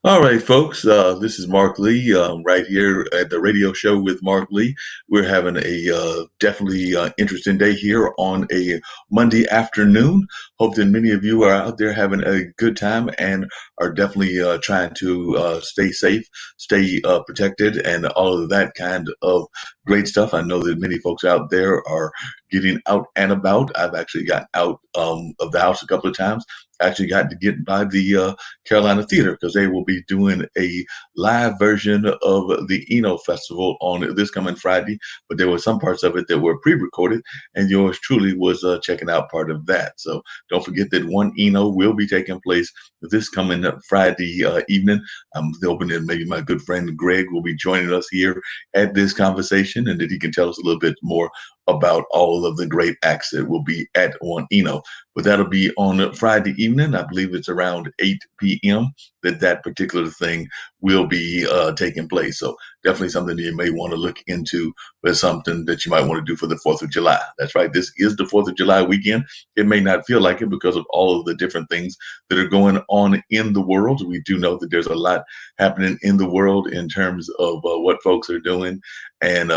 All right, folks. This is Mark Lee, right here at the radio show with Mark Lee. We're having a definitely interesting day here on a Monday afternoon. Hope that many of you are out there having a good time and are definitely trying to stay safe, stay protected, and all of that kind of great stuff. I know that many folks out there are getting out and about. I've actually gotten out of the house a couple of times. Actually got to get by the Carolina Theater because they will be doing a live version of the Eno Festival on this coming Friday. But there were some parts of it that were pre-recorded, and yours truly was checking out part of that. So don't forget that one Eno will be taking place this coming Friday evening. I'm hoping that maybe my good friend Greg will be joining us here at this conversation, and that he can tell us a little bit more about all of the great acts that will be at One Eno. But that'll be on Friday evening. I believe it's around 8 p.m. that particular thing will be taking place. So definitely something that you may want to look into, but something that you might want to do for the 4th of July. That's right. This is the 4th of July weekend. It may not feel like it because of all of the different things that are going on in the world. We do know that there's a lot happening in the world in terms of what folks are doing and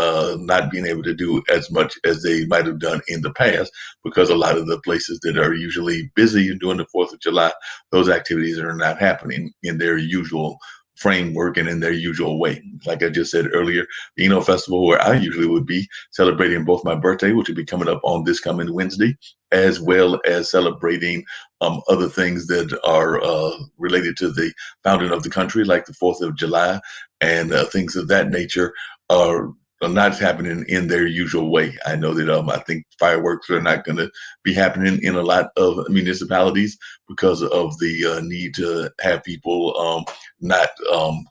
not being able to do as much as they might have done in the past because a lot of the places that are usually busy during the 4th of July, those activities are not happening in their usual framework and in their usual way. Like I just said earlier, the Eno Festival, where I usually would be celebrating both my birthday, which will be coming up on this coming Wednesday, as well as celebrating other things that are related to the founding of the country, like the 4th of July and things of that nature, are not happening in their usual way. I know that I think fireworks are not going to be happening in a lot of municipalities because of the need to have people not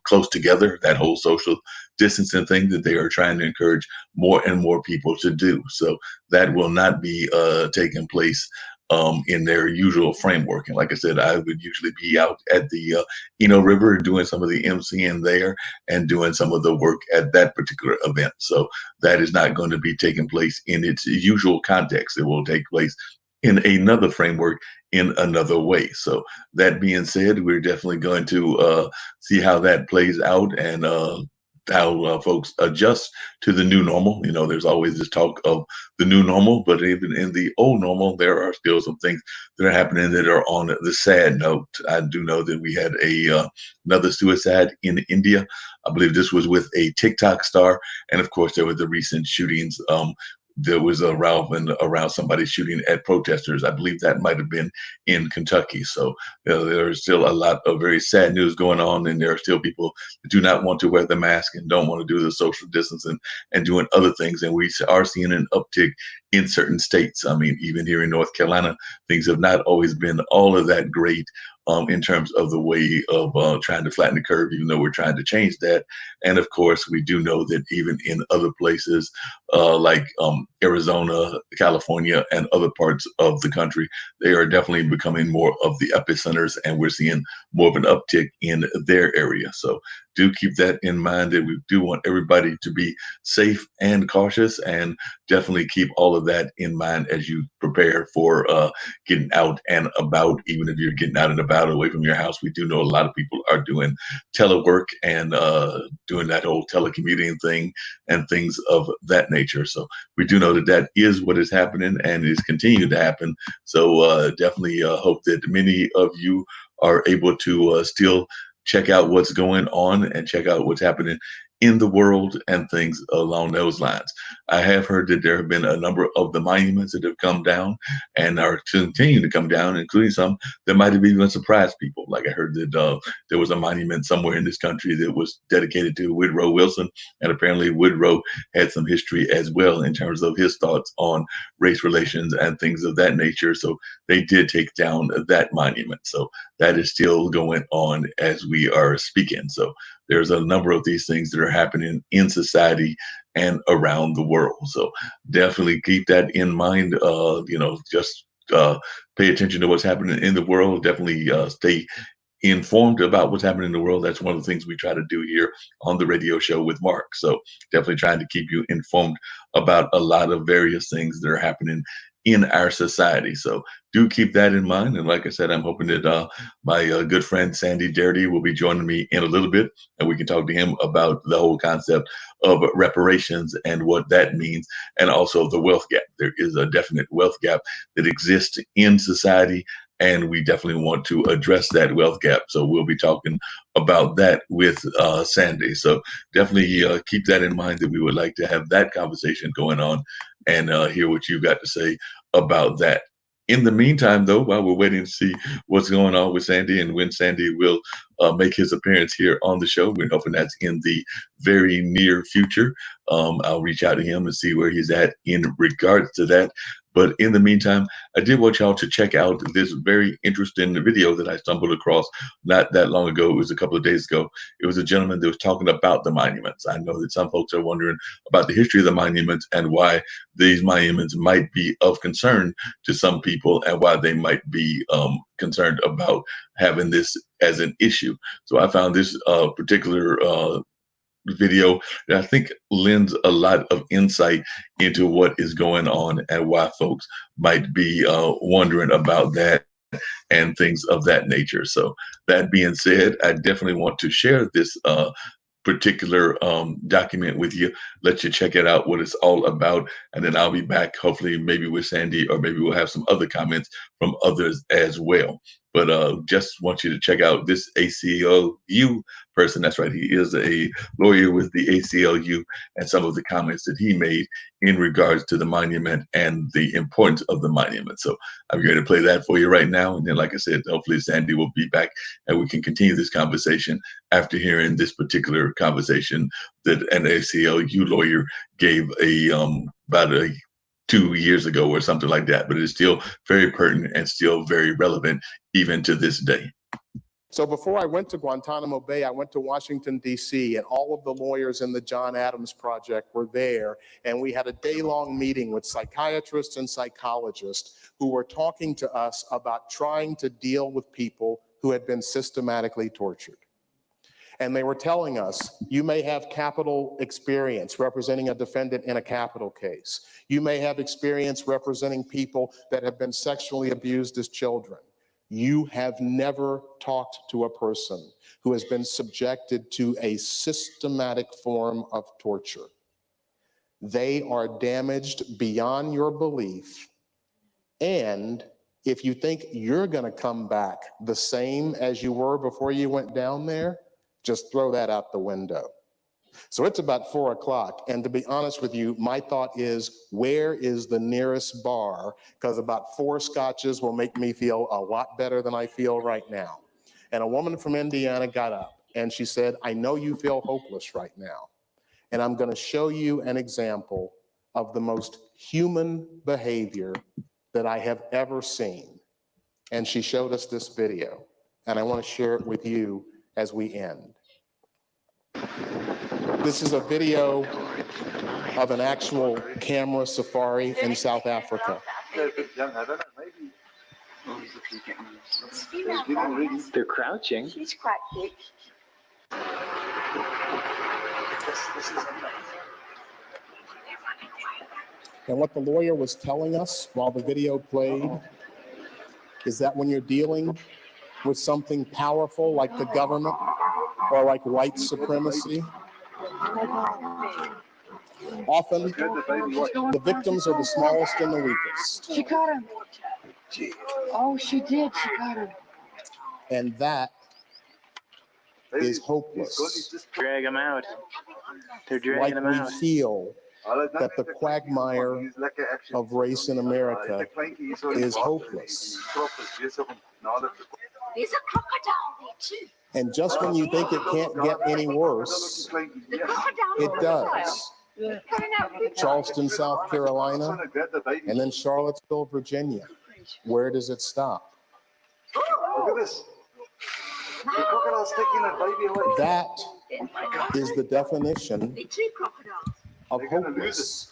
close together, that whole social distancing thing that they are trying to encourage more and more people to do. So that will not be taking place in their usual framework. And like I said, I would usually be out at the Eno River doing some of the MCing there and doing some of the work at that particular event. So that is not going to be taking place in its usual context. It will take place in another framework in another way. So that being said, we're definitely going to see how that plays out and how folks adjust to the new normal. You know, there's always this talk of the new normal, but even in the old normal, there are still some things that are happening that are on the sad note. I do know that we had another suicide in India. I believe this was with a TikTok star, and of course, there were the recent shootings. There was around somebody shooting at protesters. I believe that might have been in Kentucky. So there's still a lot of very sad news going on, and there are still people that do not want to wear the mask and don't want to do the social distancing and doing other things. And we are seeing an uptick in certain states. I mean, even here in North Carolina, things have not always been all of that great in terms of the way of trying to flatten the curve, even though we're trying to change that. And of course, we do know that even in other places like Arizona, California, and other parts of the country, they are definitely becoming more of the epicenters, and we're seeing more of an uptick in their area. So do keep that in mind that we do want everybody to be safe and cautious, and definitely keep all of that in mind as you prepare for getting out and about. Even if you're getting out and about away from your house, we do know a lot of people are doing telework and doing that whole telecommuting thing and things of that nature. So we do know that that is what is happening and is continuing to happen. So definitely hope that many of you are able to still check out what's going on and check out what's happening in the world and things along those lines. I have heard that there have been a number of the monuments that have come down and are continuing to come down, including some that might have even surprised people. Like I heard that there was a monument somewhere in this country that was dedicated to Woodrow Wilson, and apparently Woodrow had some history as well in terms of his thoughts on race relations and things of that nature. So they did take down that monument. So that is still going on as we are speaking. So there's a number of these things that are happening in society and around the world. So definitely keep that in mind. Just pay attention to what's happening in the world. Definitely stay informed about what's happening in the world. That's one of the things we try to do here on the radio show with Mark. So definitely trying to keep you informed about a lot of various things that are happening in our society. So do keep that in mind. And like I said, I'm hoping that my good friend Sandy Darity will be joining me in a little bit, and we can talk to him about the whole concept of reparations and what that means, and also the wealth gap. There is a definite wealth gap that exists in society, and we definitely want to address that wealth gap. So we'll be talking about that with Sandy. So definitely keep that in mind, that we would like to have that conversation going on, and hear what you've got to say about that. In the meantime, though, while we're waiting to see what's going on with Sandy and when Sandy will make his appearance here on the show, we're hoping that's in the very near future. I'll reach out to him and see where he's at in regards to that. But in the meantime, I did want y'all to check out this very interesting video that I stumbled across not that long ago. It was a couple of days ago. It was a gentleman that was talking about the monuments. I know that some folks are wondering about the history of the monuments and why these monuments might be of concern to some people, and why they might be concerned about having this as an issue. So I found this particular video that I think lends a lot of insight into what is going on and why folks might be wondering about that and things of that nature. So that being said, I definitely want to share this particular document with you, let you check it out, what it's all about, and then I'll be back, hopefully maybe with Sandy, or maybe we'll have some other comments from others as well. But just want you to check out this ACLU person. That's right, he is a lawyer with the ACLU, and some of the comments that he made in regards to the monument and the importance of the monument. So I'm going to play that for you right now, and then, like I said, hopefully Sandy will be back and we can continue this conversation after hearing this particular conversation that an ACLU lawyer gave about 2 years ago or something like that. But it is still very pertinent and still very relevant even to this day. So before I went to Guantanamo Bay, I went to Washington, D.C., and all of the lawyers in the John Adams Project were there. And we had a day-long meeting with psychiatrists and psychologists who were talking to us about trying to deal with people who had been systematically tortured. And they were telling us, you may have capital experience representing a defendant in a capital case. You may have experience representing people that have been sexually abused as children. You have never talked to a person who has been subjected to a systematic form of torture. They are damaged beyond your belief. And if you think you're going to come back the same as you were before you went down there, just throw that out the window. So it's about 4 o'clock. And to be honest with you, my thought is, where is the nearest bar? Because about 4 scotches will make me feel a lot better than I feel right now. And a woman from Indiana got up and she said, I know you feel hopeless right now. And I'm going to show you an example of the most human behavior that I have ever seen. And she showed us this video. And I want to share it with you as we end. This is a video of an actual camera safari in South Africa. They're crouching. She's quite big. And what the lawyer was telling us while the video played is that when you're dealing with something powerful like the government or like white supremacy, often the victims are the smallest and the weakest. She got him. Oh, she did. She got him. And that is hopeless. Drag them out. They're dragging them out. We feel that the quagmire of race in America is hopeless. There's a crocodile there too. And just when you think it can't get any worse, it does. Charleston, South Carolina, and then Charlottesville, Virginia. Where does it stop? Look at this. The crocodile's taking a baby away. That is the definition of hopeless.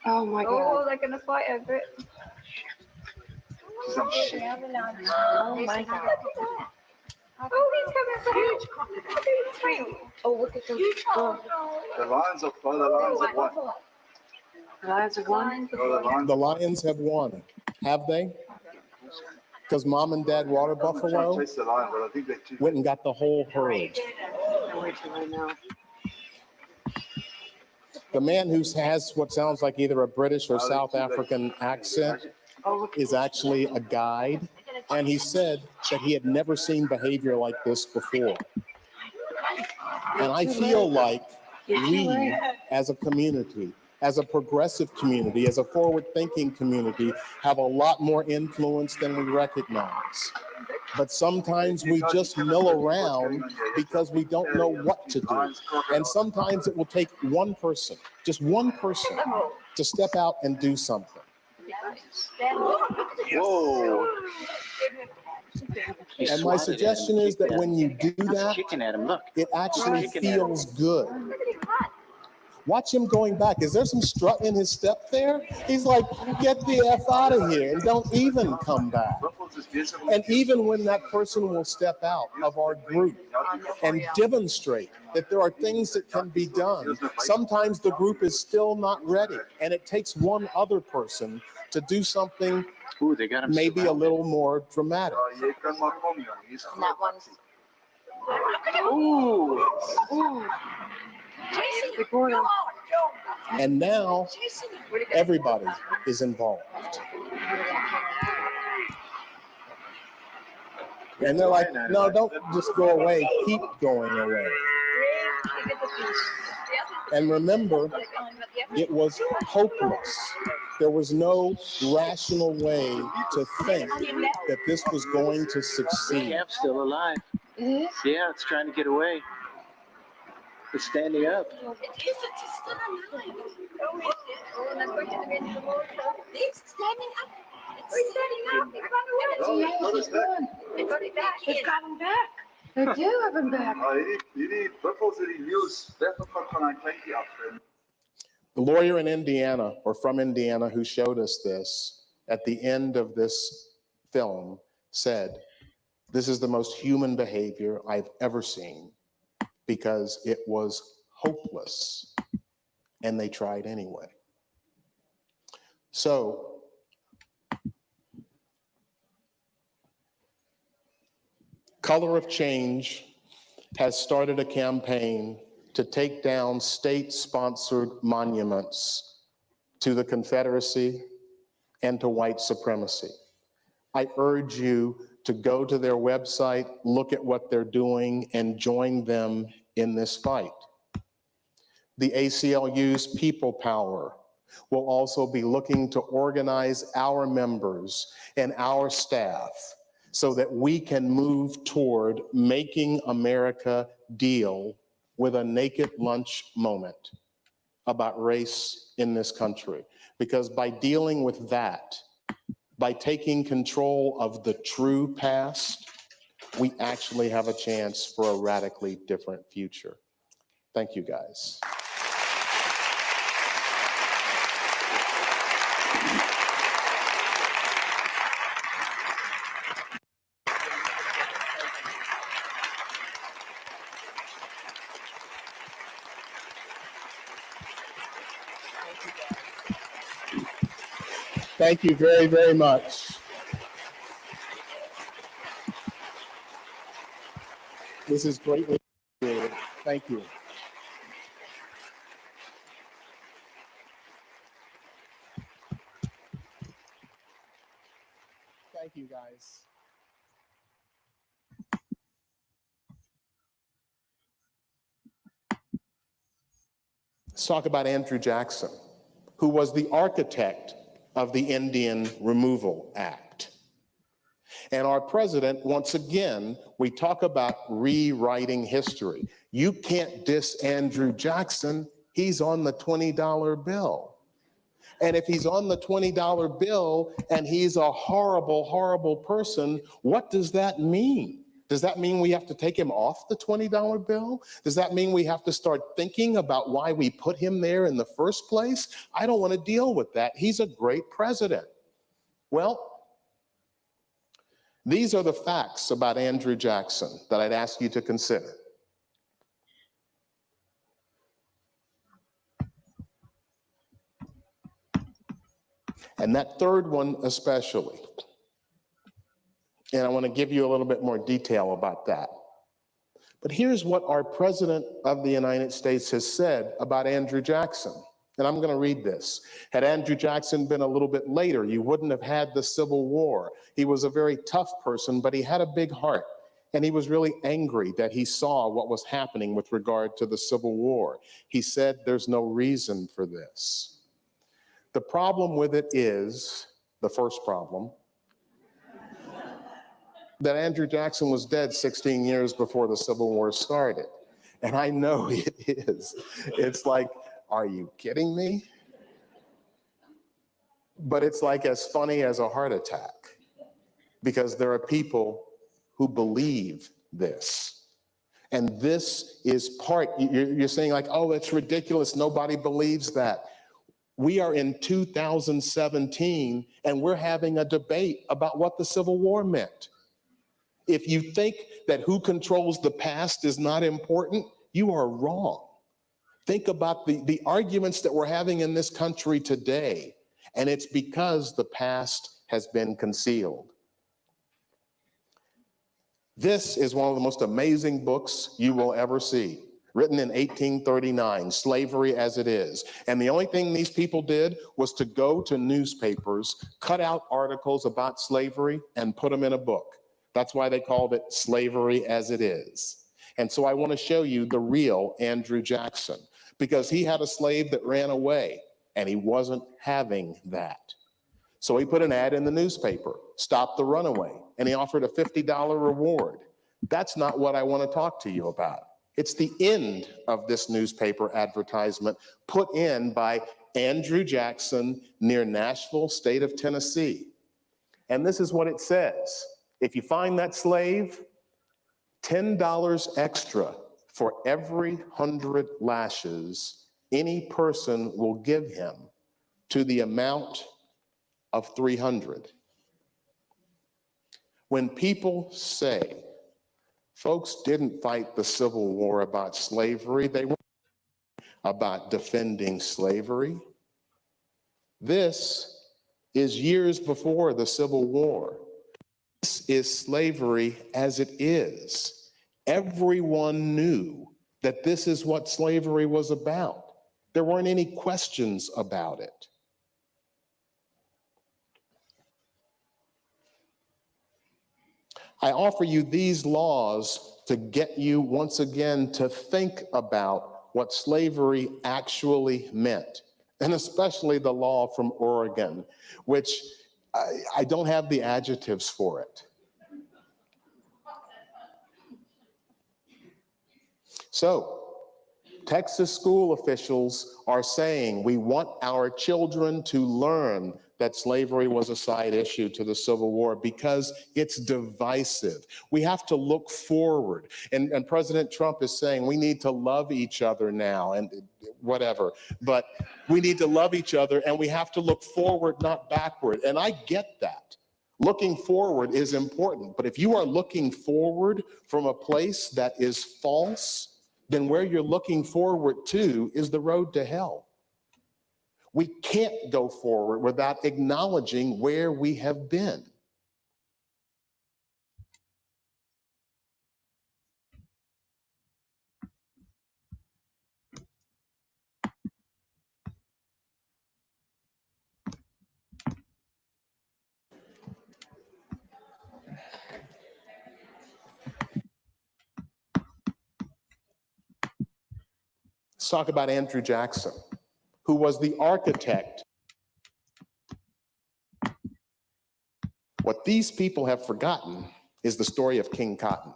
Oh my God. Oh, they're going to fight over it. Oh my God. Oh, he's coming huge crocodile. Oh, look at the huge crocodile. The lines of one. Lions have won. The Lions have won. Have they? Because Mom and Dad Water Buffalo went and got the whole herd. The man who has what sounds like either a British or South African accent is actually a guide, and he said that he had never seen behavior like this before. And I feel like we, as a community, as a progressive community, as a forward-thinking community, have a lot more influence than we recognize. But sometimes we just mill around because we don't know what to do. And sometimes it will take one person, just one person, to step out and do something. Whoa. And my suggestion is that when you do that, Kicking at him, look. it actually feels good. Watch him going back. Is there some strut in his step there? He's like, get the F out of here and don't even come back. And even when that person will step out of our group and demonstrate that there are things that can be done, sometimes the group is still not ready. And it takes one other person to do something maybe a little more dramatic. That one's. Ooh. Ooh. And now everybody is involved. And they're like, no, don't just go away, keep going away. And remember, it was hopeless. There was no rational way to think that this was going to succeed. Camp's still alive. It is? Yeah, it's trying to get away. It's standing up. It's still alive. It's standing up. It's standing up. It's run away. It's got him back. They do have him back. The lawyer in Indiana, or from Indiana, who showed us this at the end of this film said, "This is the most human behavior I've ever seen because it was hopeless, and they tried anyway." So, Color of Change has started a campaign to take down state-sponsored monuments to the Confederacy and to white supremacy. I urge you to go to their website, look at what they're doing, and join them in this fight. The ACLU's People Power will also be looking to organize our members and our staff so that we can move toward making America deal with a naked lunch moment about race in this country. Because by dealing with that, by taking control of the true past, we actually have a chance for a radically different future. Thank you, guys. Thank you very, very much. This is greatly appreciated. Thank you. Thank you, guys. Let's talk about Andrew Jackson, who was the architect of the Indian Removal Act. And our president, once again, we talk about rewriting history. You can't diss Andrew Jackson. He's on the $20 bill. And if he's on the $20 bill and he's a horrible, horrible person, what does that mean? Does that mean we have to take him off the $20 bill? Does that mean we have to start thinking about why we put him there in the first place? I don't want to deal with that. He's a great president. Well, these are the facts about Andrew Jackson that I'd ask you to consider. And that third one especially. And I want to give you a little bit more detail about that. But here's what our President of the United States has said about Andrew Jackson. And I'm going to read this. Had Andrew Jackson been a little bit later, you wouldn't have had the Civil War. He was a very tough person, but he had a big heart. And he was really angry that he saw what was happening with regard to the Civil War. He said, there's no reason for this. The problem with it is, the first problem, that Andrew Jackson was dead 16 years before the Civil War started. And I know it is. It's like, are you kidding me? But it's like as funny as a heart attack, because there are people who believe this. And this is part, you're saying like, oh, it's ridiculous, nobody believes that. We are in 2017 and we're having a debate about what the Civil War meant. If you think that who controls the past is not important, you are wrong. Think about the arguments that we're having in this country today, and it's because the past has been concealed. This is one of the most amazing books you will ever see, written in 1839, Slavery as It Is. And the only thing these people did was to go to newspapers, cut out articles about slavery, and put them in a book. That's why they called it Slavery as It Is. And so I want to show you the real Andrew Jackson, because he had a slave that ran away, and he wasn't having that. So he put an ad in the newspaper, stop the runaway, and he offered a $50 reward. That's not what I want to talk to you about. It's the end of this newspaper advertisement put in by Andrew Jackson near Nashville, state of Tennessee. And this is what it says. If you find that slave, $10 extra for every 100 lashes any person will give him, to the amount of 300. When people say folks didn't fight the Civil War about slavery, they were about defending slavery. This is years before the Civil War. This is slavery as it is. Everyone knew that this is what slavery was about. There weren't any questions about it. I offer you these laws to get you once again to think about what slavery actually meant, and especially the law from Oregon, which I don't have the adjectives for it. So, Texas school officials are saying we want our children to learn that slavery was a side issue to the Civil War because it's divisive. We have to look forward. And President Trump is saying we need to love each other now and whatever. But we need to love each other and we have to look forward, not backward. And I get that. Looking forward is important. But if you are looking forward from a place that is false, then where you're looking forward to is the road to hell. We can't go forward without acknowledging where we have been. Let's talk about Andrew Jackson, who was the architect. What these people have forgotten is the story of King Cotton.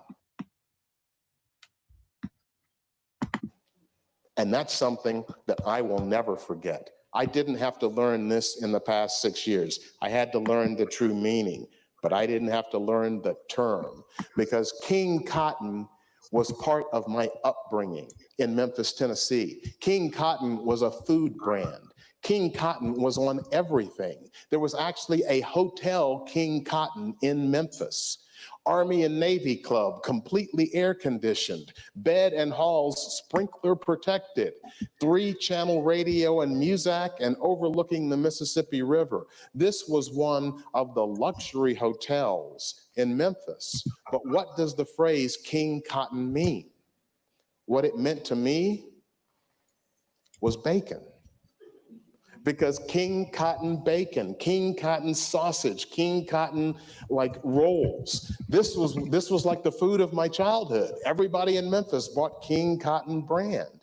And that's something that I will never forget. I didn't have to learn this in the past 6 years. I had to learn the true meaning, but I didn't have to learn the term, because King Cotton was part of my upbringing in Memphis, Tennessee. King Cotton was a food brand. King Cotton was on everything. There was actually a hotel, King Cotton, in Memphis. Army and Navy Club, completely air conditioned, bed and halls sprinkler protected, 3-channel radio and Muzak and overlooking the Mississippi River. This was one of the luxury hotels in Memphis. But what does the phrase King Cotton mean? What it meant to me was bacon. Because King Cotton bacon, King Cotton sausage, King Cotton like rolls. This was like the food of my childhood. Everybody in Memphis bought King Cotton brand.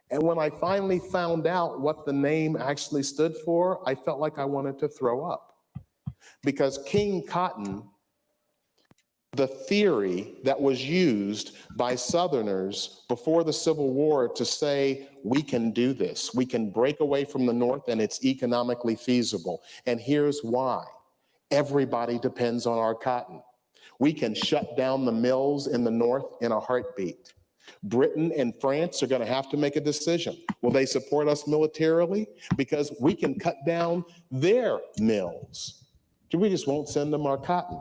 And when I finally found out what the name actually stood for, I felt like I wanted to throw up. Because King Cotton, the theory that was used by Southerners before the Civil War to say, we can do this, we can break away from the North and it's economically feasible. And here's why. Everybody depends on our cotton. We can shut down the mills in the North in a heartbeat. Britain and France are going to have to make a decision. Will they support us militarily? Because we can cut down their mills. We just won't send them our cotton.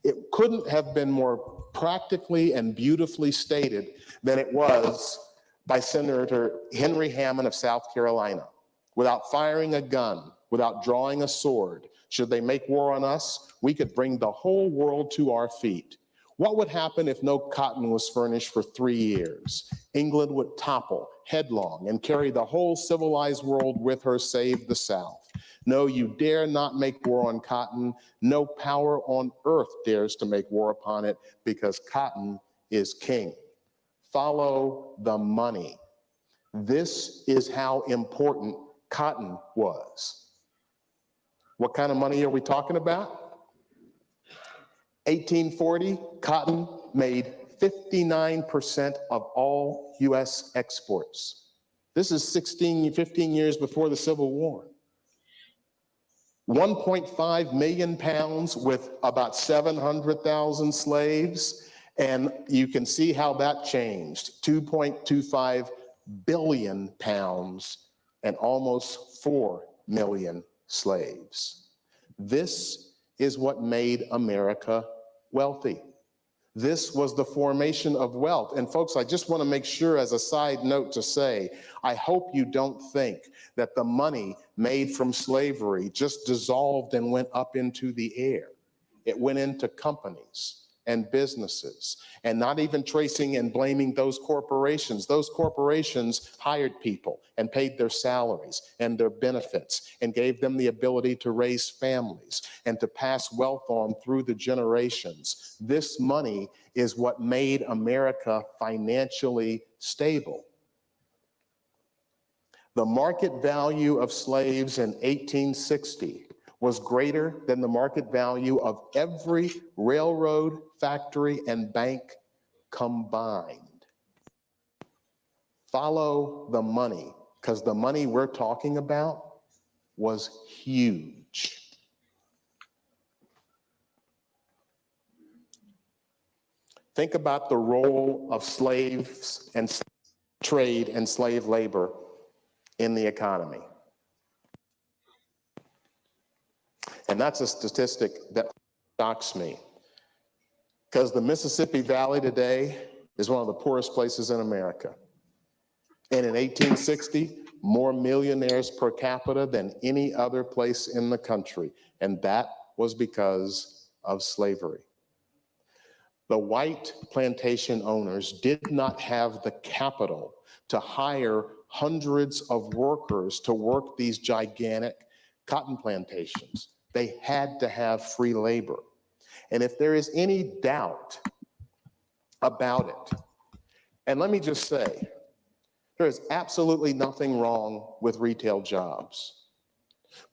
It couldn't have been more practically and beautifully stated than it was by Senator Henry Hammond of South Carolina. Without firing a gun, without drawing a sword, should they make war on us, we could bring the whole world to our feet. What would happen if no cotton was furnished for 3 years? England would topple headlong and carry the whole civilized world with her, save the South. No, you dare not make war on cotton. No power on earth dares to make war upon it, because cotton is king. Follow the money. This is how important cotton was. What kind of money are we talking about? 1840, cotton made 59% of all US exports. This is 15 years before the Civil War. 1.5 million pounds with about 700,000 slaves. And you can see how that changed. 2.25 billion pounds and almost 4 million slaves. This is what made America wealthy. This was the formation of wealth. And folks, I just want to make sure as a side note to say, I hope you don't think that the money made from slavery just dissolved and went up into the air. It went into companies and businesses, and not even tracing and blaming those corporations. Those corporations hired people and paid their salaries and their benefits and gave them the ability to raise families and to pass wealth on through the generations. This money is what made America financially stable. The market value of slaves in 1860 was greater than the market value of every railroad, factory, and bank combined. Follow the money, because the money we're talking about was huge. Think about the role of slaves and trade and slave labor in the economy. And that's a statistic that shocks me, because the Mississippi Valley today is one of the poorest places in America. And in 1860, more millionaires per capita than any other place in the country. And that was because of slavery. The white plantation owners did not have the capital to hire hundreds of workers to work these gigantic cotton plantations. They had to have free labor. And if there is any doubt about it, and let me just say, there is absolutely nothing wrong with retail jobs.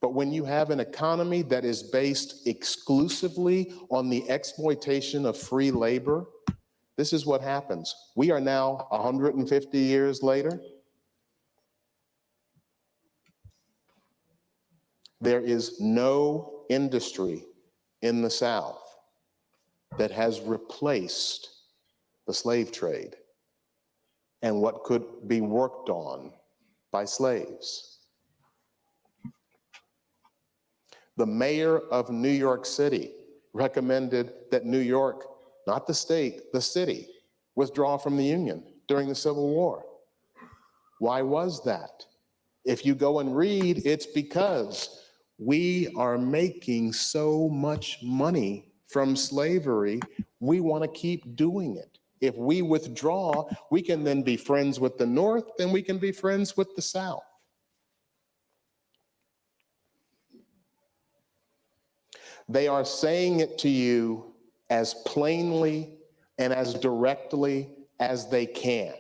But when you have an economy that is based exclusively on the exploitation of free labor, this is what happens. We are now 150 years later. There is no industry in the South that has replaced the slave trade and what could be worked on by slaves. The mayor of New York City recommended that New York not the state, the city, withdraw from the Union during the Civil War. Why was that? If you go and read, it's because we are making so much money from slavery, we want to keep doing it. If we withdraw, we can then be friends with the North, then we can be friends with the South. They are saying it to you as plainly and as directly as they can.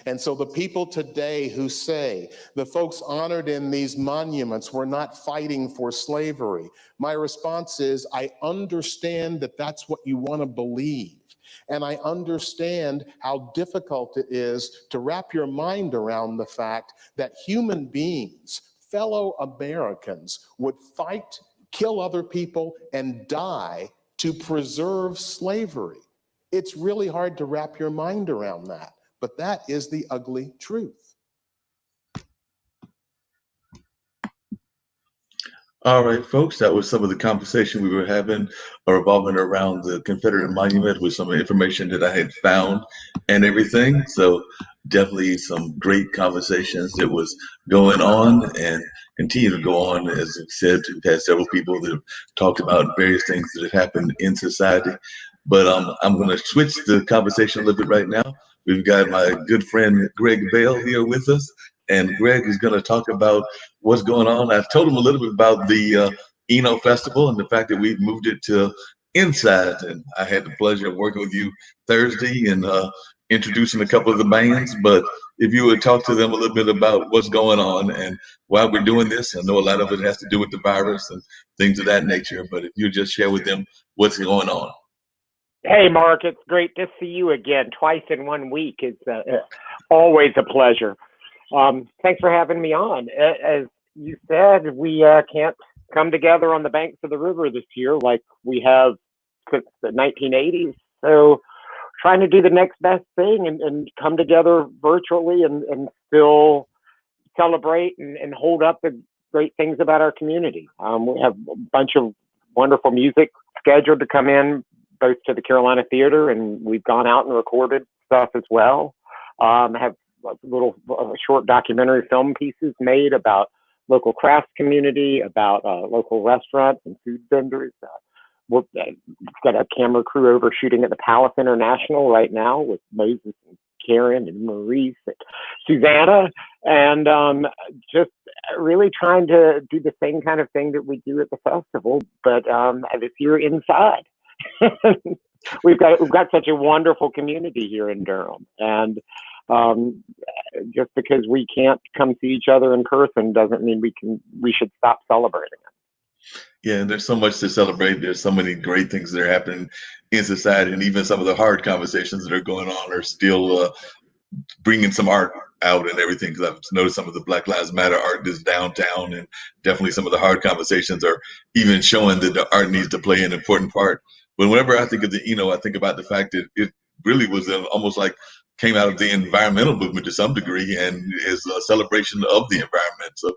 And so the people today who say the folks honored in these monuments were not fighting for slavery, my response is, I understand that that's what you want to believe. And I understand how difficult it is to wrap your mind around the fact that human beings, fellow Americans, would fight, kill other people, and die to preserve slavery. It's really hard to wrap your mind around that. But that is the ugly truth. All right, folks, that was some of the conversation we were having revolving around the Confederate monument with some information that I had found and everything. So definitely some great conversations that was going on and continue to go on. As I said, we've had several people that have talked about various things that have happened in society. But I'm going to switch the conversation a little bit right now. We've got my good friend Greg Bale here with us, and Greg is going to talk about what's going on. I've told him a little bit about the Eno Festival and the fact that we've moved it to inside. And I had the pleasure of working with you Thursday and introducing a couple of the bands. But if you would talk to them a little bit about what's going on and why we're doing this, I know a lot of it has to do with the virus and things of that nature. But if you just share with them what's going on. Hey, Mark, it's great to see you again, twice in 1 week. It's always a pleasure. Thanks for having me on. As you said, we can't come together on the banks of the river this year like we have since the 1980s. So trying to do the next best thing and come together virtually and still celebrate and hold up the great things about our community. We have a bunch of wonderful music scheduled to come in, both to the Carolina Theater, and we've gone out and recorded stuff as well. Have little short documentary film pieces made about local crafts community, about local restaurants and food vendors. We've got a camera crew over shooting at the Palace International right now with Moses and Karen and Maurice and Susanna, and just really trying to do the same kind of thing that we do at the festival, but this year inside. We've got such a wonderful community here in Durham, and just because we can't come see each other in person doesn't mean we should stop celebrating it. Yeah, and there's so much to celebrate. There's so many great things that are happening in society, and even some of the hard conversations that are going on are still bringing some art out and everything. Because I've noticed some of the Black Lives Matter art is downtown, and definitely some of the hard conversations are even showing that the art needs to play an important part. But whenever I think of the Eno, I think about the fact that it really was almost like came out of the environmental movement to some degree and is a celebration of the environment. So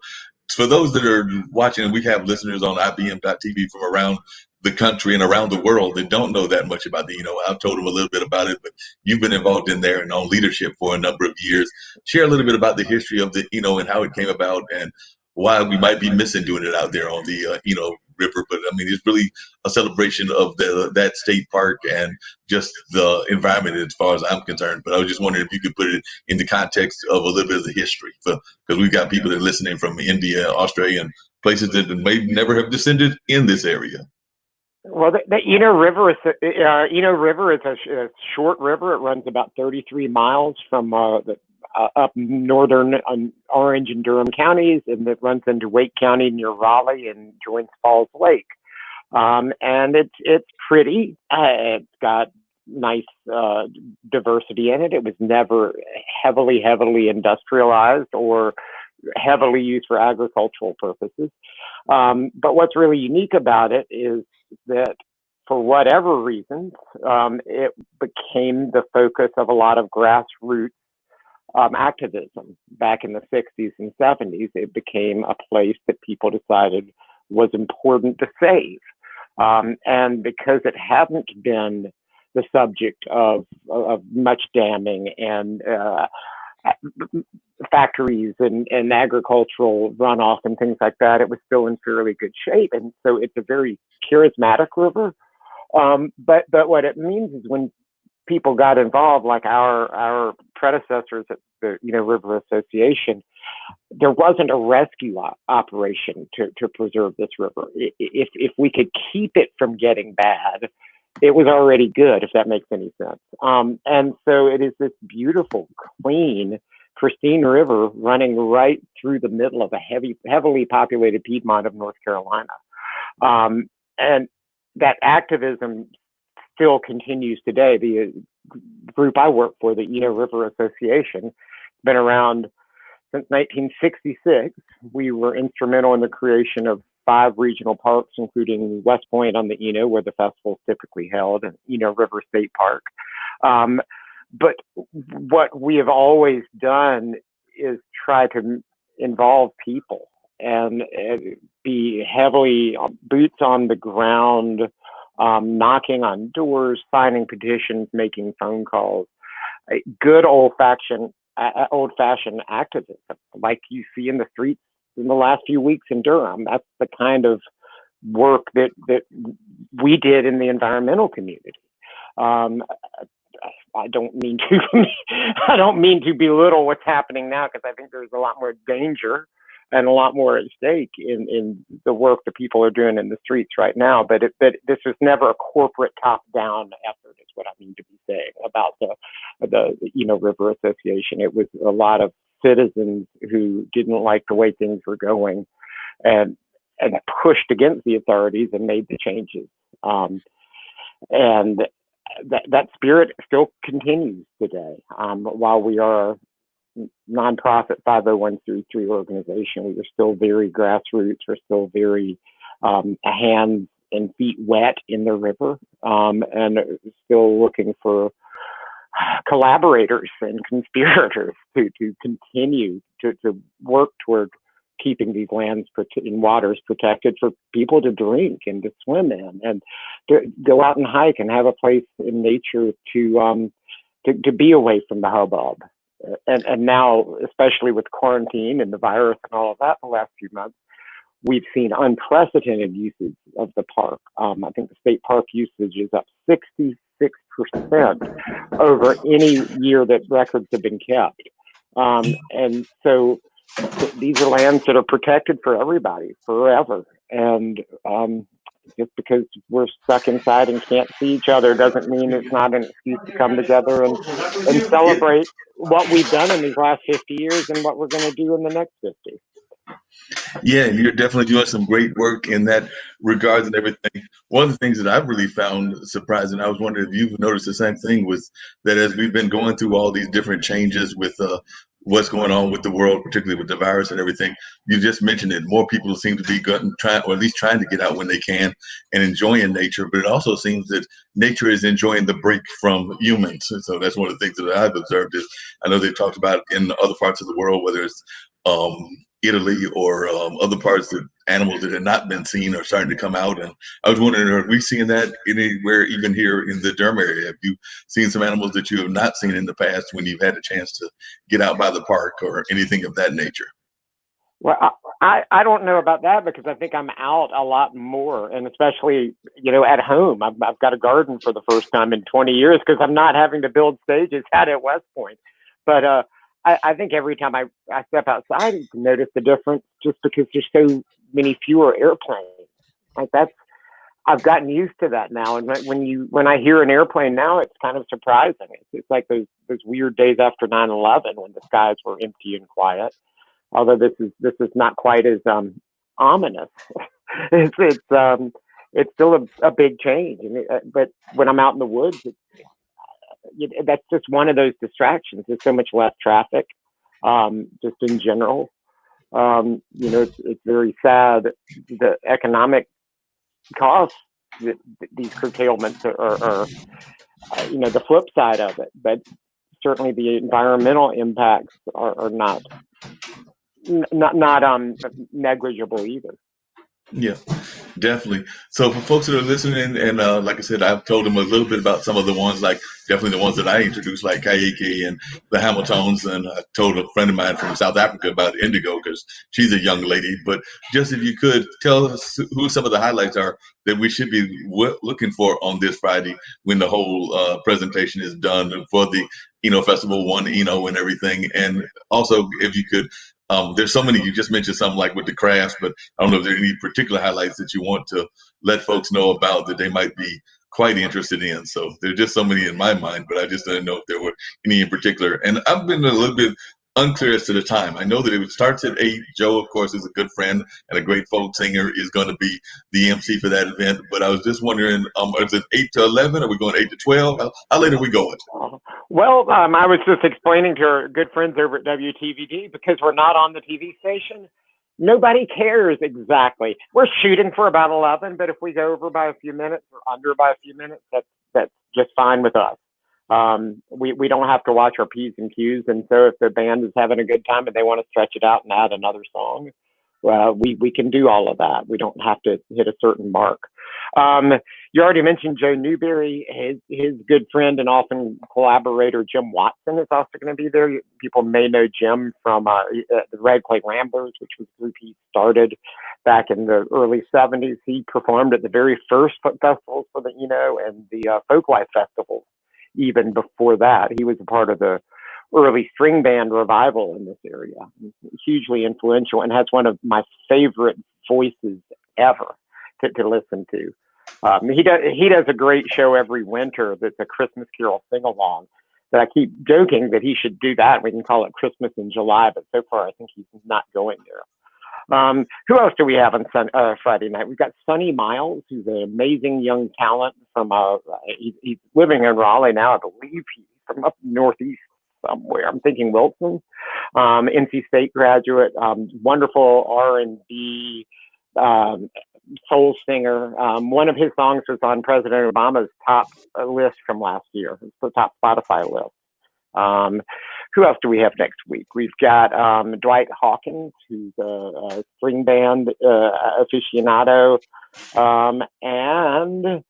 for those that are watching, we have listeners on IBM.TV from around the country and around the world that don't know that much about the Eno. I've told them a little bit about it, but you've been involved in there and on leadership for a number of years. Share a little bit about the history of the Eno and how it came about and why we might be missing doing it out there on the Eno River. But I mean, it's really a celebration of that state park and just the environment as far as I'm concerned. But I was just wondering if you could put it in the context of a little bit of the history, because we've got people that are listening from India, Australia, and places that may never have descended in this area. Well, the Eno River is a short river. It runs about 33 miles from up northern Orange and Durham counties, and it runs into Wake County near Raleigh and joins Falls Lake. And it's pretty. It's got nice diversity in it. It was never heavily industrialized or heavily used for agricultural purposes. But what's really unique about it is that for whatever reasons, it became the focus of a lot of grassroots activism back in the 60s and 70s. It became a place that people decided was important to save. And because it hadn't been the subject of much damming and factories and agricultural runoff and things like that. It was still in fairly good shape, and so it's a very charismatic river. But what it means is when people got involved, like our predecessors at the River Association, there wasn't a rescue operation to preserve this river. If we could keep it from getting bad, it was already good, if that makes any sense. And so it is this beautiful, clean, pristine river running right through the middle of a heavily populated Piedmont of North Carolina. And that activism still continues today. The group I work for, the River Association, been around since 1966. We were instrumental in the creation of 5 regional parks, including West Point on the Eno, where the festival is typically held, and River State Park. But what we have always done is try to involve people and be heavily boots on the ground, knocking on doors, signing petitions, making phone calls. Good old-fashioned activism, like you see in the streets in the last few weeks in Durham. That's the kind of work that we did in the environmental community. I don't mean to belittle what's happening now, because I think there's a lot more danger and a lot more at stake in the work that people are doing in the streets right now. But this was never a corporate top-down effort, is what I mean to be saying about the River Association. It was a lot of citizens who didn't like the way things were going and pushed against the authorities and made the changes. And that spirit still continues today. While we are nonprofit 501c3 organization, we are still very grassroots. We're still very hands and feet wet in the river, and still looking for collaborators and conspirators to continue to work toward keeping these lands and waters protected for people to drink and to swim in, and to go out and hike and have a place in nature to be away from the hubbub. And now, especially with quarantine and the virus and all of that the last few months, we've seen unprecedented usage of the park. I think the state park usage is up 66% over any year that records have been kept. And so these are lands that are protected for everybody forever. And just because we're stuck inside and can't see each other doesn't mean it's not an excuse to come together and celebrate what we've done in these last 50 years and what we're going to do in the next 50. Yeah, and you're definitely doing some great work in that regards and everything. One of the things that I've really found surprising, I was wondering if you've noticed the same thing, was that as we've been going through all these different changes with what's going on with the world, particularly with the virus and everything, you just mentioned it. More people seem to be trying, or at least trying to get out when they can and enjoying nature. But it also seems that nature is enjoying the break from humans. And so that's one of the things that I've observed. Is I know they've talked about in other parts of the world, whether it's Italy or other parts, that animals that had not been seen are starting to come out. And I was wondering, are we seeing that anywhere, even here in the Durham area? Have you seen some animals that you have not seen in the past when you've had a chance to get out by the park or anything of that nature? Well, I don't know about that, because I think I'm out a lot more, and especially, at home. I've got a garden for the first time in 20 years because I'm not having to build stages out at West Point. But I think every time I step outside, you can notice the difference, just because there's so many fewer airplanes. Like I've gotten used to that now. And when I hear an airplane now, it's kind of surprising. It's like those weird days after 9/11 when the skies were empty and quiet. Although this is not quite as ominous. It's still a big change. But when I'm out in the woods, that's just one of those distractions. There's so much less traffic, just in general. It's very sad, the economic costs that these curtailments are the flip side of it. But certainly the environmental impacts are not negligible either. Yeah, definitely. So for folks that are listening, and like I said, I've told them a little bit about some of the ones, like definitely the ones that I introduced, like Kayeke and the Hamiltons, and I told a friend of mine from South Africa about Indigo because she's a young lady. But just if you could tell us who some of the highlights are that we should be looking for on this Friday when the whole presentation is done for the Festival, One and everything, and also if you could. There's so many. You just mentioned something like with the crafts, but I don't know if there are any particular highlights that you want to let folks know about that they might be quite interested in. So there's just so many in my mind, but I just didn't know if there were any in particular. And I've been a little bit unclear as to the time. I know that it starts at 8. Joe, of course, is a good friend and a great folk singer, is going to be the MC for that event. But I was just wondering, is it 8 to 11? Are we going 8 to 12? How late are we going? Well, I was just explaining to our good friends over at WTVD, because we're not on the TV station, nobody cares exactly. We're shooting for about 11, but if we go over by a few minutes or under by a few minutes, that's just fine with us. We don't have to watch our P's and Q's, and so if the band is having a good time and they want to stretch it out and add another song, we can do all of that. We don't have to hit a certain mark. You already mentioned Joe Newberry. His good friend and often collaborator Jim Watson is also going to be there. People may know Jim from the Red Clay Ramblers, which was a group he started back in the early 70s. He performed at the very first festivals for the and the Folklife festivals. Even before that, he was a part of the early string band revival in this area. Hugely influential, and has one of my favorite voices ever to listen to. He does a great show every winter that's a Christmas Carol sing along. That I keep joking that he should do that. We can call it Christmas in July, but so far I think he's not going there. Who else do we have on Friday night? We've got Sonny Miles, who's an amazing young talent from. He's living in Raleigh now, I believe. He's from up northeast somewhere. I'm thinking Wilson. NC State graduate, wonderful R&B. Soul singer. One of his songs was on President Obama's top list from last year. It's the top Spotify list. Who else do we have next week? We've got Dwight Hawkins, who's a string band aficionado, and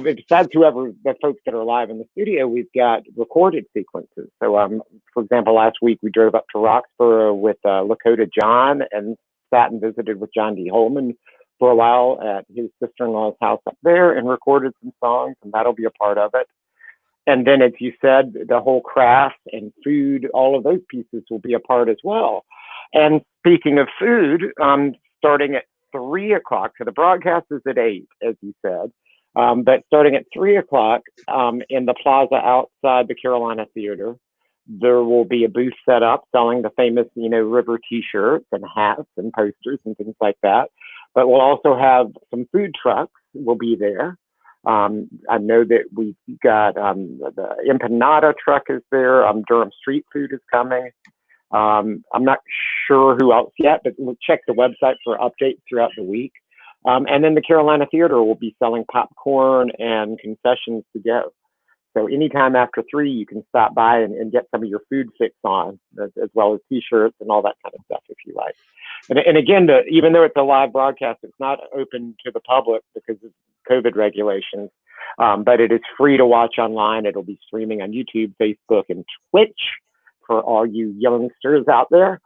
besides whoever the folks that are live in the studio, we've got recorded sequences. So, for example, last week we drove up to Roxborough with Lakota John and sat and visited with John D. Holman for a while at his sister-in-law's house up there and recorded some songs, and that'll be a part of it. And then, as you said, the whole craft and food, all of those pieces will be a part as well. And speaking of food, starting at 3 o'clock, so the broadcast is at 8, as you said, but starting at 3 o'clock in the plaza outside the Carolina Theater, there will be a booth set up selling the famous, River T-shirts and hats and posters and things like that. But we'll also have some food trucks will be there. I know that we've got the empanada truck is there. Durham Street Food is coming. I'm not sure who else yet, but we'll check the website for updates throughout the week. And then the Carolina Theater will be selling popcorn and concessions to go. So anytime after 3, you can stop by and get some of your food fix on, as well as T-shirts and all that kind of stuff if you like. And again, even though it's a live broadcast, it's not open to the public because of COVID regulations, but it is free to watch online. It'll be streaming on YouTube, Facebook, and Twitch for all you youngsters out there.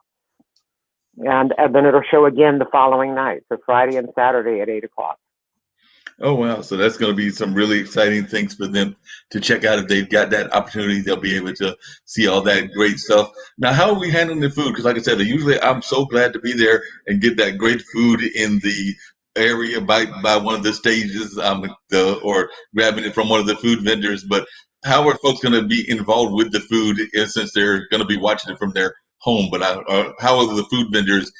And then it'll show again the following night, so Friday and Saturday at 8 o'clock. Oh, wow. So that's going to be some really exciting things for them to check out. If they've got that opportunity, they'll be able to see all that great stuff. Now, how are we handling the food? Because like I said, usually I'm so glad to be there and get that great food in the area by one of the stages or grabbing it from one of the food vendors. But how are folks going to be involved with the food since they're going to be watching it from their home? But how are the food vendors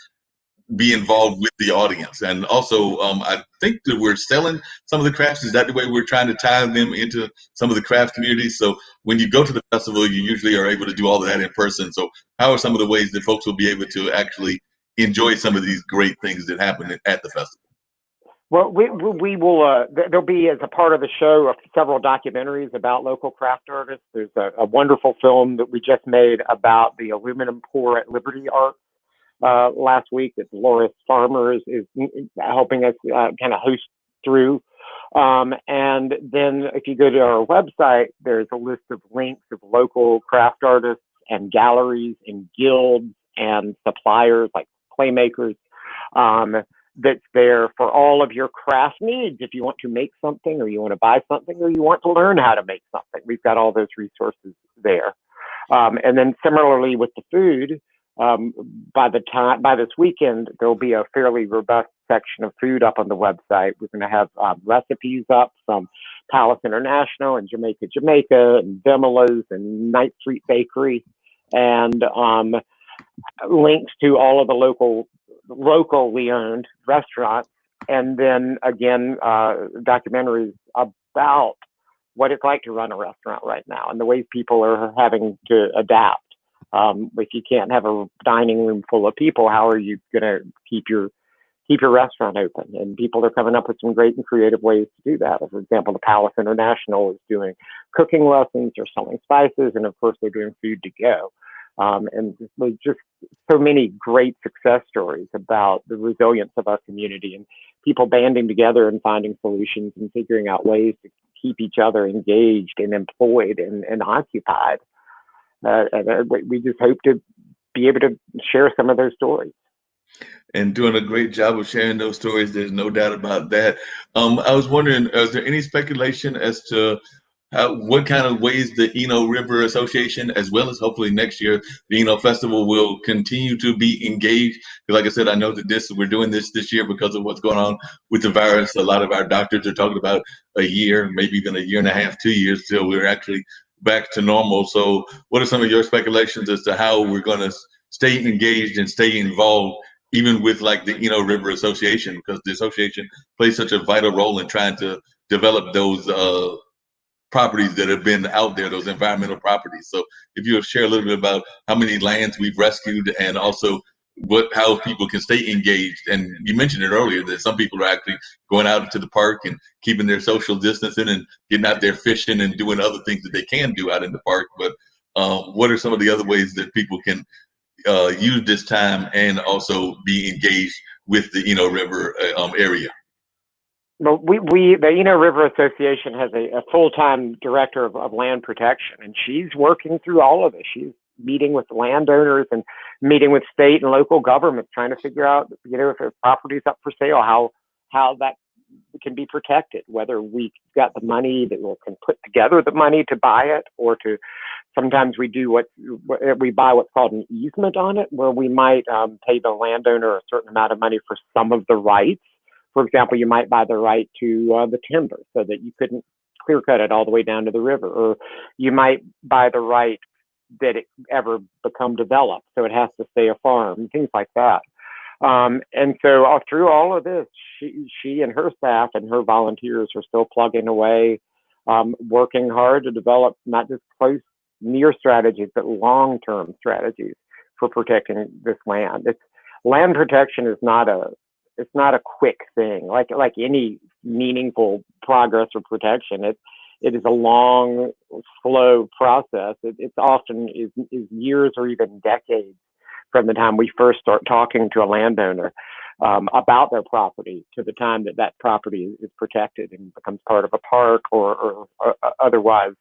be involved with the audience? And also, I think that we're selling some of the crafts. Is that the way we're trying to tie them into some of the craft communities? So when you go to the festival, you usually are able to do all of that in person. So how are some of the ways that folks will be able to actually enjoy some of these great things that happen at the festival? Well, we will, there'll be, as a part of the show, several documentaries about local craft artists. There's a wonderful film that we just made about the aluminum pour at Liberty Art last week that Dolores Farmer is helping us kind of host through. And then if you go to our website, there's a list of links of local craft artists and galleries and guilds and suppliers like playmakers that's there for all of your craft needs. If you want to make something or you want to buy something or you want to learn how to make something, we've got all those resources there. And then similarly with the food, by this weekend, there'll be a fairly robust section of food up on the website. We're going to have recipes up from Palace International and Jamaica and Demola's and Ninth Street Bakery, and links to all of the locally owned restaurants. And then again, documentaries about what it's like to run a restaurant right now and the ways people are having to adapt. If you can't have a dining room full of people, how are you going to keep your restaurant open? And people are coming up with some great and creative ways to do that. For example, the Palace International is doing cooking lessons, they're selling spices, and of course they're doing food to go. And there's just so many great success stories about the resilience of our community and people banding together and finding solutions and figuring out ways to keep each other engaged and employed and occupied. And we just hope to be able to share some of those stories. And doing a great job of sharing those stories. There's no doubt about that. I was wondering, is there any speculation as to what kind of ways the Eno River Association, as well as hopefully next year, the Eno Festival will continue to be engaged? Because like I said, I know that we're doing this year because of what's going on with the virus. A lot of our doctors are talking about a year, maybe even a year and a half, 2 years till we're actually back to normal. So what are some of your speculations as to how we're going to stay engaged and stay involved, even with like the Eno River Association, because the association plays such a vital role in trying to develop those properties that have been out there, those environmental properties. So if you'll share a little bit about how many lands we've rescued and also how people can stay engaged. And you mentioned it earlier that some people are actually going out into the park and keeping their social distancing and getting out there fishing and doing other things that they can do out in the park. But what are some of the other ways that people can use this time and also be engaged with the Eno River area? Well, the Eno River Association has a full-time director of land protection, and she's working through all of this. She's meeting with landowners and meeting with state and local governments, trying to figure out, if a property's up for sale, how that can be protected, whether we got the money that we can put together the money to buy it, or to sometimes we buy what's called an easement on it, where we might pay the landowner a certain amount of money for some of the rights. For example, you might buy the right to the timber so that you couldn't clear cut it all the way down to the river, or you might buy the right that it ever become developed, so it has to stay a farm, things like that. And so through all of this, she and her staff and her volunteers are still plugging away, working hard to develop not just close, near strategies, but long-term strategies for protecting this land. Land protection is not a quick thing, like any meaningful progress or protection. It is a long, slow process. It's often is years or even decades from the time we first start talking to a landowner about their property to the time that property is protected and becomes part of a park or otherwise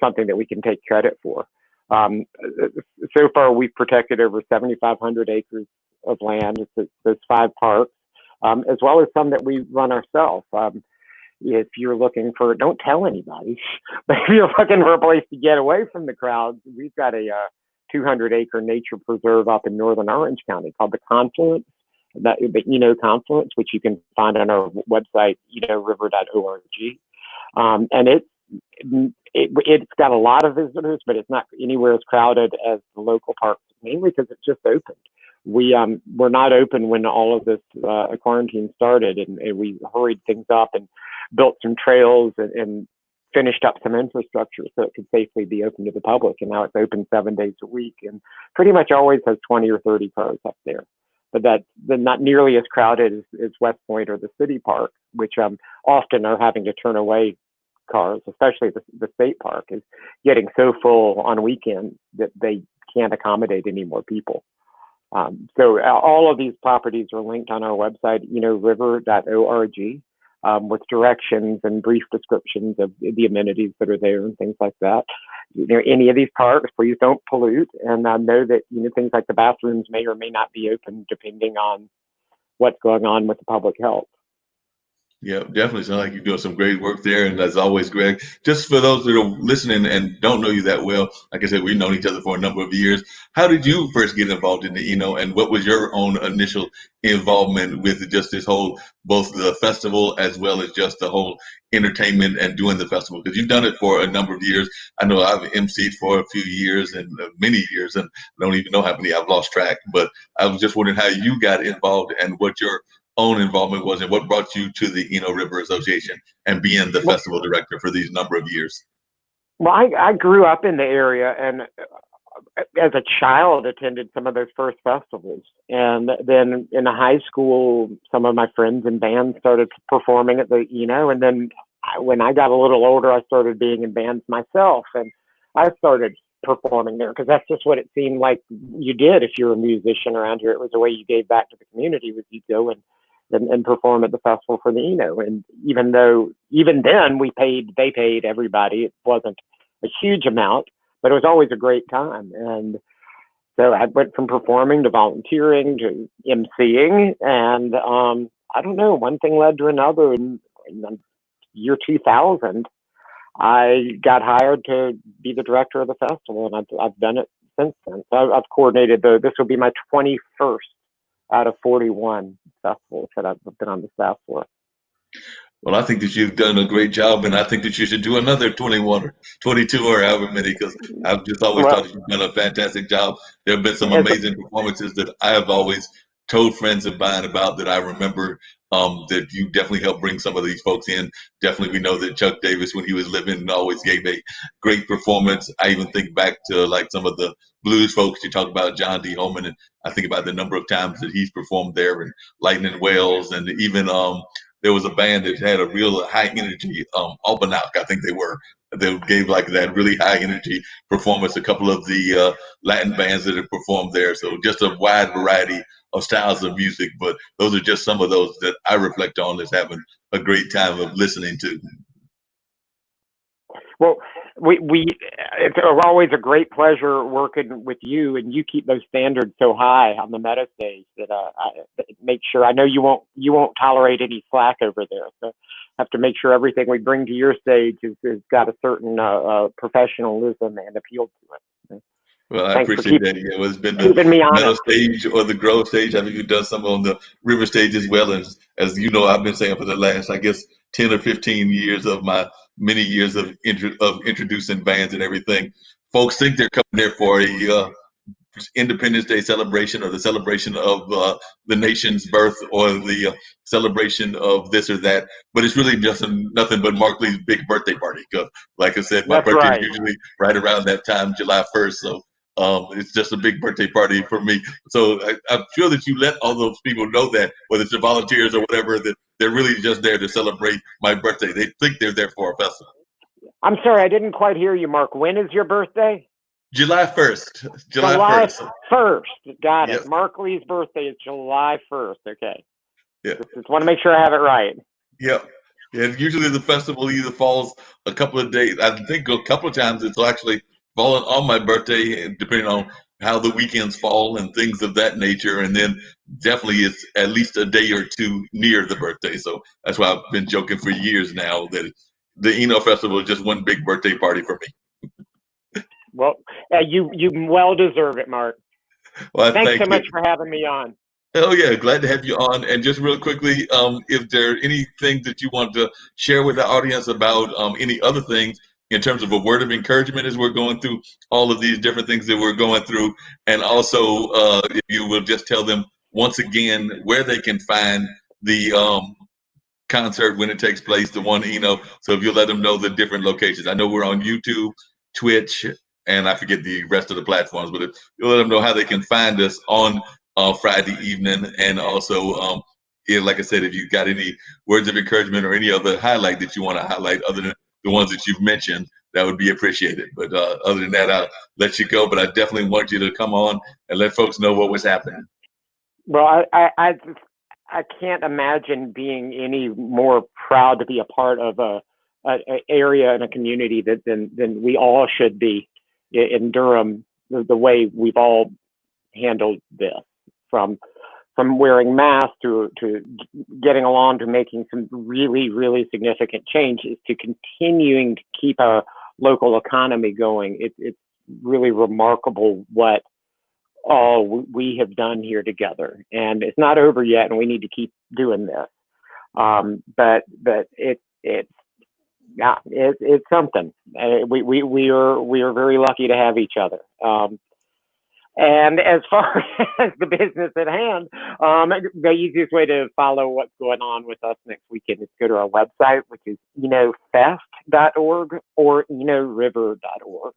something that we can take credit for. So far, we've protected over 7,500 acres of land. It's those 5 parks, as well as some that we run ourselves. If you're looking for, don't tell anybody, but if you're looking for a place to get away from the crowds, we've got a 200-acre nature preserve up in northern Orange County called the Confluence, the Eno Confluence, which you can find on our website, enoriver.org. And it's got a lot of visitors, but it's not anywhere as crowded as the local parks, mainly because it's just opened. We're not open when all of this quarantine started, and we hurried things up and built some trails and finished up some infrastructure so it could safely be open to the public. And now it's open 7 days a week and pretty much always has 20 or 30 cars up there. But that's not nearly as crowded as West Point or the city park, which often are having to turn away cars, especially the state park is getting so full on weekends that they can't accommodate any more people. So all of these properties are linked on our website, river.org, with directions and brief descriptions of the amenities that are there and things like that. Any of these parks, please don't pollute. And I know that things like the bathrooms may or may not be open depending on what's going on with the public health. Yeah, definitely sounds like you're doing some great work there. And as always, Greg, just for those that are listening and don't know you that well, like I said, we've known each other for a number of years. How did you first get involved in the Eno, and what was your own initial involvement with just this whole, both the festival as well as just the whole entertainment and doing the festival? Because you've done it for a number of years. I know I've emceed for a few years and many years, and I don't even know how many. I've lost track. But I was just wondering how you got involved and what your own involvement was and what brought you to the Eno River Association and being the festival director for these number of years. Well, I grew up in the area, and as a child attended some of those first festivals. And then in high school, some of my friends and bands started performing at the Eno. And then when I got a little older, I started being in bands myself. And I started performing there because that's just what it seemed like you did if you were a musician around here. It was the way you gave back to the community, was you go and perform at the festival for the Eno. And even then they paid everybody. It wasn't a huge amount, but it was always a great time. And so I went from performing to volunteering to emceeing. And I don't know, one thing led to another. In the year 2000, I got hired to be the director of the festival, and I've done it since then. So I've coordinated this will be my 21st out of 41 festivals that I've been on the staff for. Well, I think that you've done a great job, and I think that you should do another 21 or 22 or however many, because I've just always thought that you've done a fantastic job. There have been some amazing performances that I have always told friends of mine about that I remember, that you definitely helped bring some of these folks in. Definitely, we know that Chuck Davis, when he was living, always gave a great performance. I even think back to like some of the blues folks. You talk about John D. Holman, and I think about the number of times that he's performed there, and Lightning Wells, and even there was a band that had a real high energy, Albanac, I think they were. They gave like that really high energy performance. A couple of the Latin bands that have performed there. So just a wide variety of styles of music. But those are just some of those that I reflect on as having a great time of listening to. Well, it's always a great pleasure working with you, and you keep those standards so high on the Meadow stage that I make sure. I know you won't tolerate any slack over there, so I have to make sure everything we bring to your stage has got a certain professionalism and appeal to it. Well, I appreciate that. Yeah, it's been the Meadow stage or the Grove stage. I think you've done some on the River stage as well. As you know, I've been saying for the last, I guess, 10 or 15 years of my many years of introducing bands and everything. Folks think they're coming there for a Independence Day celebration or the celebration of the nation's birth or the celebration of this or that, but it's really just nothing but Mark Lee's big birthday party. Because, like I said, my birthday is usually right around that time, July 1st. So it's just a big birthday party for me. So I feel that you let all those people know that, whether it's the volunteers or whatever, that they're really just there to celebrate my birthday. They think they're there for a festival. I'm sorry, I didn't quite hear you, Mark. When is your birthday? July 1st. July 1st. Got it. Yes. Mark Lee's birthday is July 1st. Okay. Yeah. Just want to make sure I have it right. Yep. Yeah, usually the festival either falls a couple of days. I think a couple of times it's actually fallen on my birthday, depending on how the weekends fall and things of that nature. And then definitely it's at least a day or two near the birthday. So that's why I've been joking for years now that the Eno Festival is just one big birthday party for me. Well, you well deserve it, Mark. Well, Thanks so much for having me on. Oh yeah, glad to have you on. And just real quickly, if there anything that you want to share with the audience about any other things in terms of a word of encouragement as we're going through all of these different things that we're going through, and also if you will just tell them once again where they can find the concert when it takes place, the one Eno. So if you let them know the different locations. I know we're on YouTube, Twitch, and I forget the rest of the platforms, but if you let them know how they can find us on Friday evening, and also, like I said, if you've got any words of encouragement or any other highlight that you want to highlight other than the ones that you've mentioned, that would be appreciated. But other than that, I'll let you go. But I definitely want you to come on and let folks know what was happening. Well, I can't imagine being any more proud to be a part of a area and a community than we all should be in Durham. The way we've all handled this, from wearing masks to getting along to making some really significant changes to continuing to keep our local economy going. It's really remarkable what all we have done here together, and it's not over yet, and we need to keep doing this. But it's something. We are very lucky to have each other. And as far as the business at hand, the easiest way to follow what's going on with us next weekend is go to our website, which is enofest.org or enoriver.org.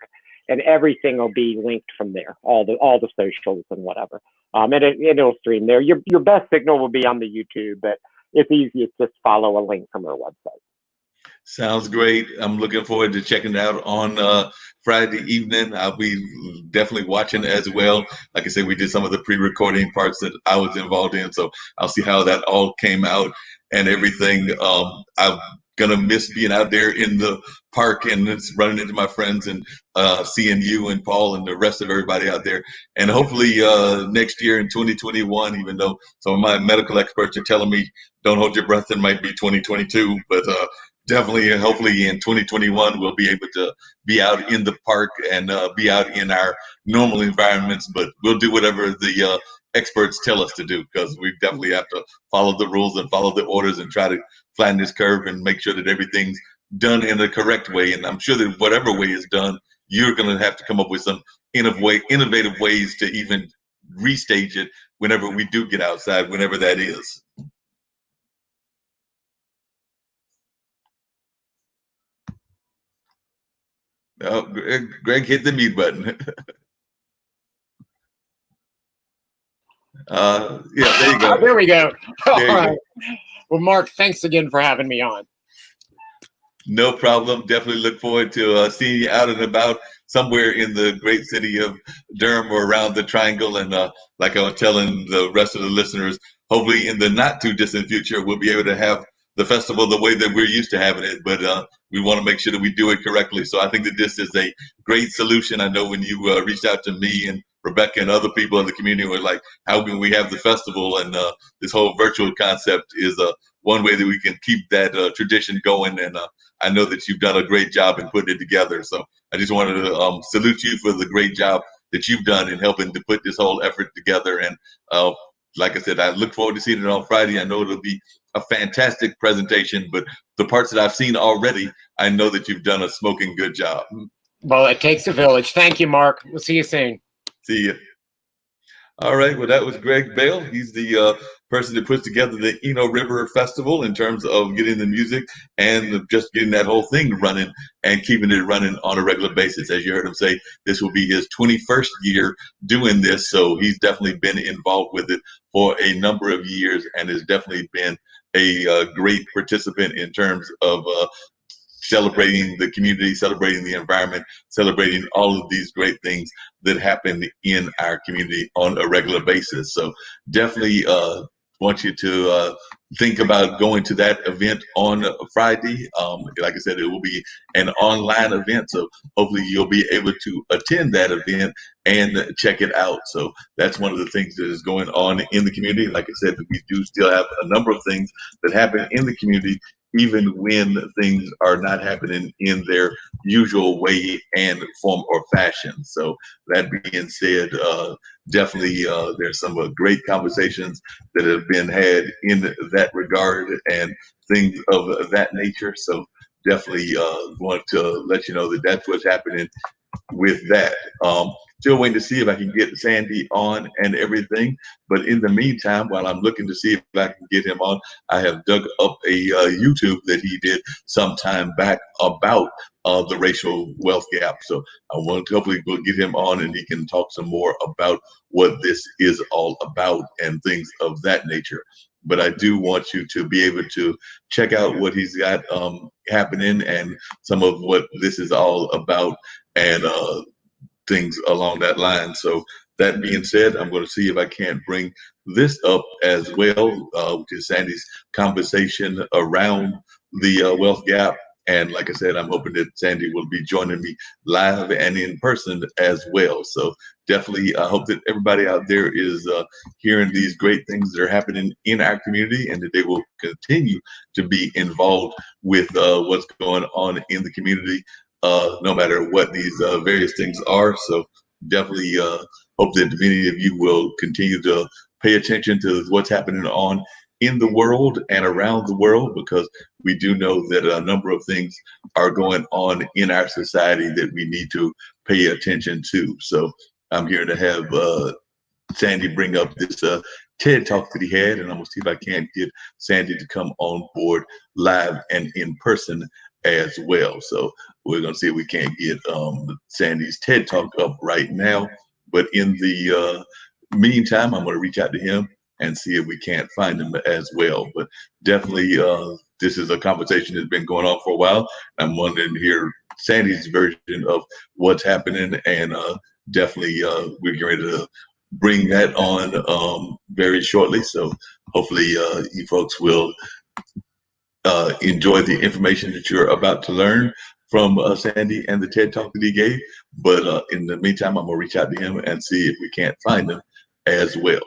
And everything will be linked from there, all the socials and whatever. And it'll stream there. Your best signal will be on the YouTube, but it's easiest just follow a link from our website. Sounds great. I'm looking forward to checking it out on Friday evening. I'll be definitely watching as well. Like I said, we did some of the pre-recording parts that I was involved in, so I'll see how that all came out and everything. I'm gonna miss being out there in the park and just running into my friends and seeing you and Paul and the rest of everybody out there. And hopefully next year in 2021, even though some of my medical experts are telling me don't hold your breath, it might be 2022, but definitely, and hopefully in 2021, we'll be able to be out in the park and be out in our normal environments, but we'll do whatever the experts tell us to do, because we definitely have to follow the rules and follow the orders and try to flatten this curve and make sure that everything's done in the correct way. And I'm sure that whatever way is done, you're going to have to come up with some innovative ways to even restage it whenever we do get outside, whenever that is. Oh, Greg hit the mute button. Yeah, there you go. There we go. All There you right. go. Well, Mark, thanks again for having me on. No problem. Definitely look forward to seeing you out and about somewhere in the great city of Durham or around the Triangle. And like I was telling the rest of the listeners, hopefully in the not too distant future, we'll be able to have the festival the way that we're used to having it. But we want to make sure that we do it correctly. So I think that this is a great solution. I know when you reached out to me and Rebecca and other people in the community were like, how can we have the festival? And this whole virtual concept is one way that we can keep that tradition going. And I know that you've done a great job in putting it together. So I just wanted to salute you for the great job that you've done in helping to put this whole effort together. And like I said, I look forward to seeing it on Friday. I know it'll be a fantastic presentation, but the parts that I've seen already, I know that you've done a smoking good job. Well, it takes a village. Thank you, Mark. We'll see you soon. See you. All right. Well, that was Greg Bale. He's the person that puts together the Eno River Festival in terms of getting the music and just getting that whole thing running and keeping it running on a regular basis. As you heard him say, this will be his 21st year doing this. So he's definitely been involved with it for a number of years and has definitely been a great participant in terms of celebrating the community, celebrating the environment, celebrating all of these great things that happen in our community on a regular basis. So definitely want you to think about going to that event on Friday. Like I said, it will be an online event, so hopefully you'll be able to attend that event and check it out. So that's one of the things that is going on in the community. Like I said, we do still have a number of things that happen in the community, even when things are not happening in their usual way and form or fashion. So that being said, definitely there's some great conversations that have been had in that regard and things of that nature. So definitely want to let you know that that's what's happening with that. Still waiting to see if I can get Sandy on and everything. But in the meantime, while I'm looking to see if I can get him on, I have dug up a YouTube that he did some time back about the racial wealth gap. So I want to hopefully we'll get him on and he can talk some more about what this is all about and things of that nature. But I do want you to be able to check out what he's got happening and some of what this is all about, and things along that line. So that being said, I'm going to see if I can't bring this up as well, which is Sandy's conversation around the wealth gap. And like I said, I'm hoping that Sandy will be joining me live and in person as well. So definitely, I hope that everybody out there is hearing these great things that are happening in our community, and that they will continue to be involved with what's going on in the community, no matter what these various things are. So definitely hope that many of you will continue to pay attention to what's happening on in the world and around the world, because we do know that a number of things are going on in our society that we need to pay attention to. So I'm here to have Sandy bring up this TED talk that he had, and I'm gonna see if I can't get Sandy to come on board live and in person as well. So we're gonna see if we can't get Sandy's TED talk up right now. But in the meantime, I'm gonna reach out to him and see if we can't find him as well. But definitely, this is a conversation that's been going on for a while. I'm wanting to hear Sandy's version of what's happening, and definitely we're getting ready to bring that on very shortly. So hopefully you folks will enjoy the information that you're about to learn from Sandy and the TED Talk that he gave. But in the meantime, I'm going to reach out to him and see if we can't find him as well.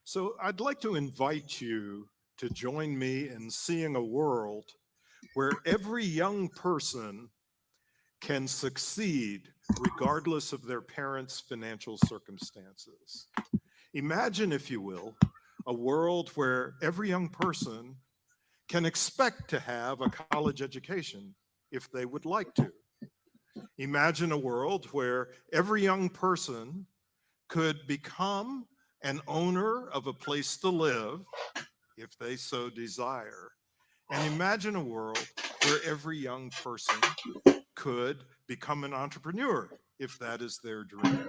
So I'd like to invite you to join me in seeing a world where every young person can succeed regardless of their parents' financial circumstances. Imagine, if you will, a world where every young person can expect to have a college education if they would like to. Imagine a world where every young person could become an owner of a place to live if they so desire. And imagine a world where every young person could become an entrepreneur if that is their dream.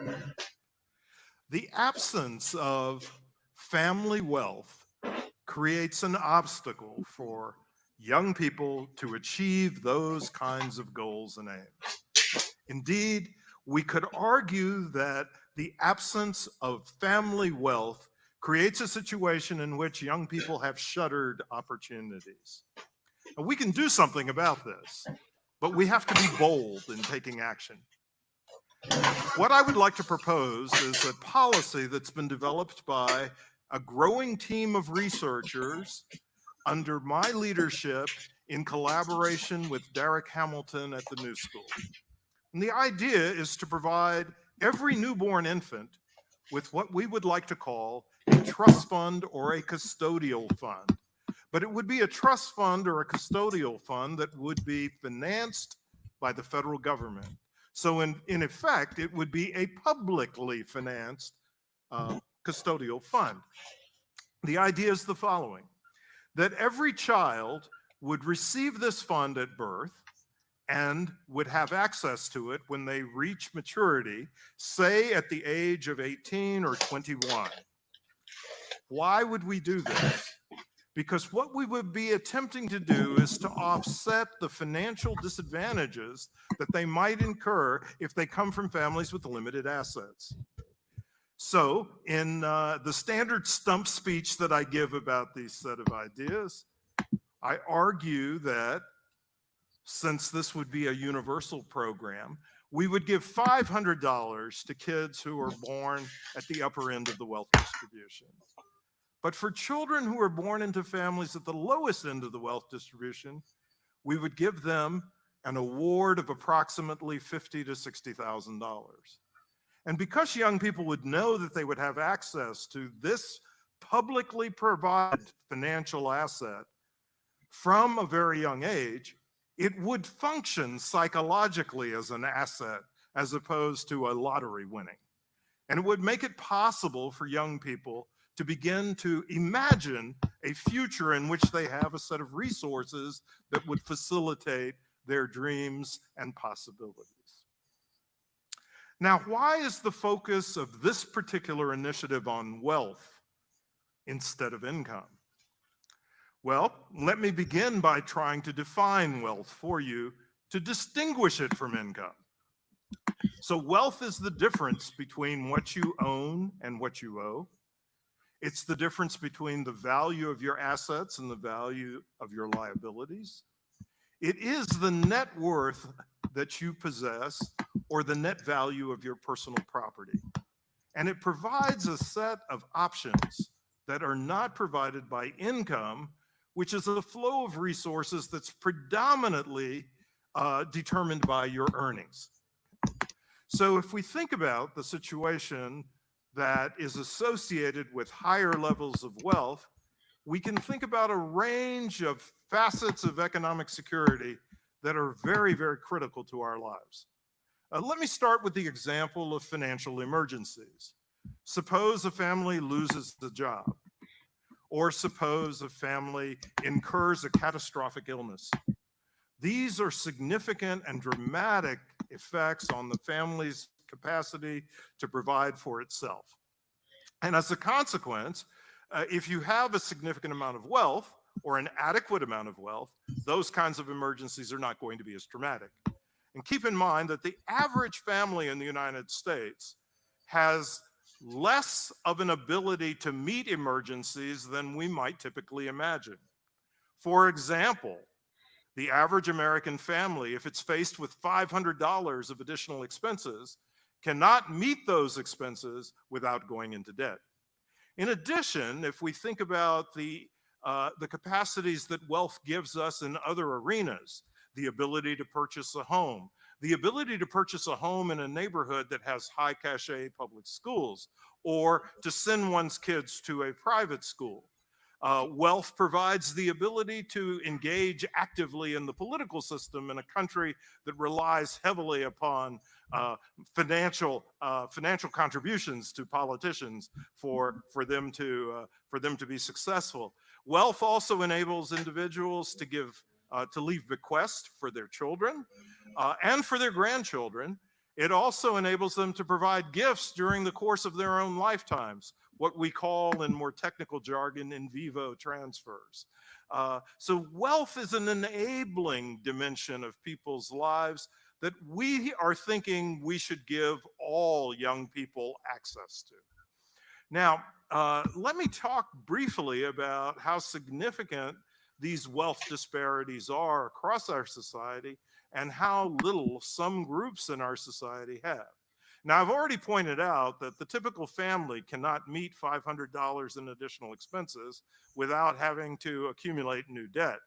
The absence of family wealth creates an obstacle for young people to achieve those kinds of goals and aims. Indeed, we could argue that the absence of family wealth creates a situation in which young people have shuttered opportunities. And we can do something about this, but we have to be bold in taking action. What I would like to propose is a policy that's been developed by a growing team of researchers under my leadership in collaboration with Derek Hamilton at the New School. And the idea is to provide every newborn infant with what we would like to call a trust fund or a custodial fund. But it would be a trust fund or a custodial fund that would be financed by the federal government. So in effect, it would be a publicly financed custodial fund. The idea is the following: that every child would receive this fund at birth and would have access to it when they reach maturity, say at the age of 18 or 21. Why would we do this? Because what we would be attempting to do is to offset the financial disadvantages that they might incur if they come from families with limited assets. So in the standard stump speech that I give about these set of ideas, I argue that since this would be a universal program, we would give $500 to kids who are born at the upper end of the wealth distribution. But for children who are born into families at the lowest end of the wealth distribution, we would give them an award of approximately $50,000 to $60,000. And because young people would know that they would have access to this publicly provided financial asset from a very young age, it would function psychologically as an asset as opposed to a lottery winning. And it would make it possible for young people to begin to imagine a future in which they have a set of resources that would facilitate their dreams and possibilities. Now, why is the focus of this particular initiative on wealth instead of income? Well, let me begin by trying to define wealth for you to distinguish it from income. So wealth is the difference between what you own and what you owe. It's the difference between the value of your assets and the value of your liabilities. It is the net worth that you possess or the net value of your personal property. And it provides a set of options that are not provided by income, which is a flow of resources that's predominantly determined by your earnings. So if we think about the situation that is associated with higher levels of wealth, we can think about a range of facets of economic security that are very, very critical to our lives. Let me start with the example of financial emergencies. Suppose a family loses the job, or suppose a family incurs a catastrophic illness. These are significant and dramatic effects on the family's capacity to provide for itself. And as a consequence, if you have a significant amount of wealth or an adequate amount of wealth, those kinds of emergencies are not going to be as dramatic. And keep in mind that the average family in the United States has less of an ability to meet emergencies than we might typically imagine. For example, the average American family, if it's faced with $500 of additional expenses, cannot meet those expenses without going into debt. In addition, if we think about the capacities that wealth gives us in other arenas, the ability to purchase a home, the ability to purchase a home in a neighborhood that has high cachet public schools, or to send one's kids to a private school. Wealth provides the ability to engage actively in the political system in a country that relies heavily upon financial contributions to politicians for them to be successful. Wealth also enables individuals to leave bequests for their children and for their grandchildren. It also enables them to provide gifts during the course of their own lifetimes, what we call in more technical jargon in vivo transfers. So wealth is an enabling dimension of people's lives that we are thinking we should give all young people access to. Now, let me talk briefly about how significant these wealth disparities are across our society and how little some groups in our society have. Now, I've already pointed out that the typical family cannot meet $500 in additional expenses without having to accumulate new debt.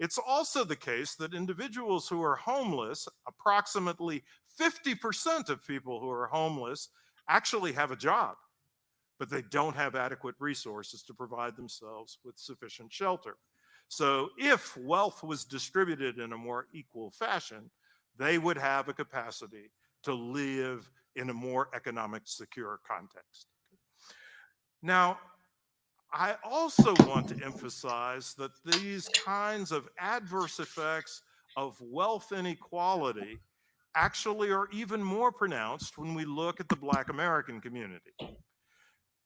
It's also the case that individuals who are homeless, approximately 50% of people who are homeless actually have a job, but they don't have adequate resources to provide themselves with sufficient shelter. So if wealth was distributed in a more equal fashion, they would have a capacity to live in a more economic secure context. Now, I also want to emphasize that these kinds of adverse effects of wealth inequality actually are even more pronounced when we look at the Black American community.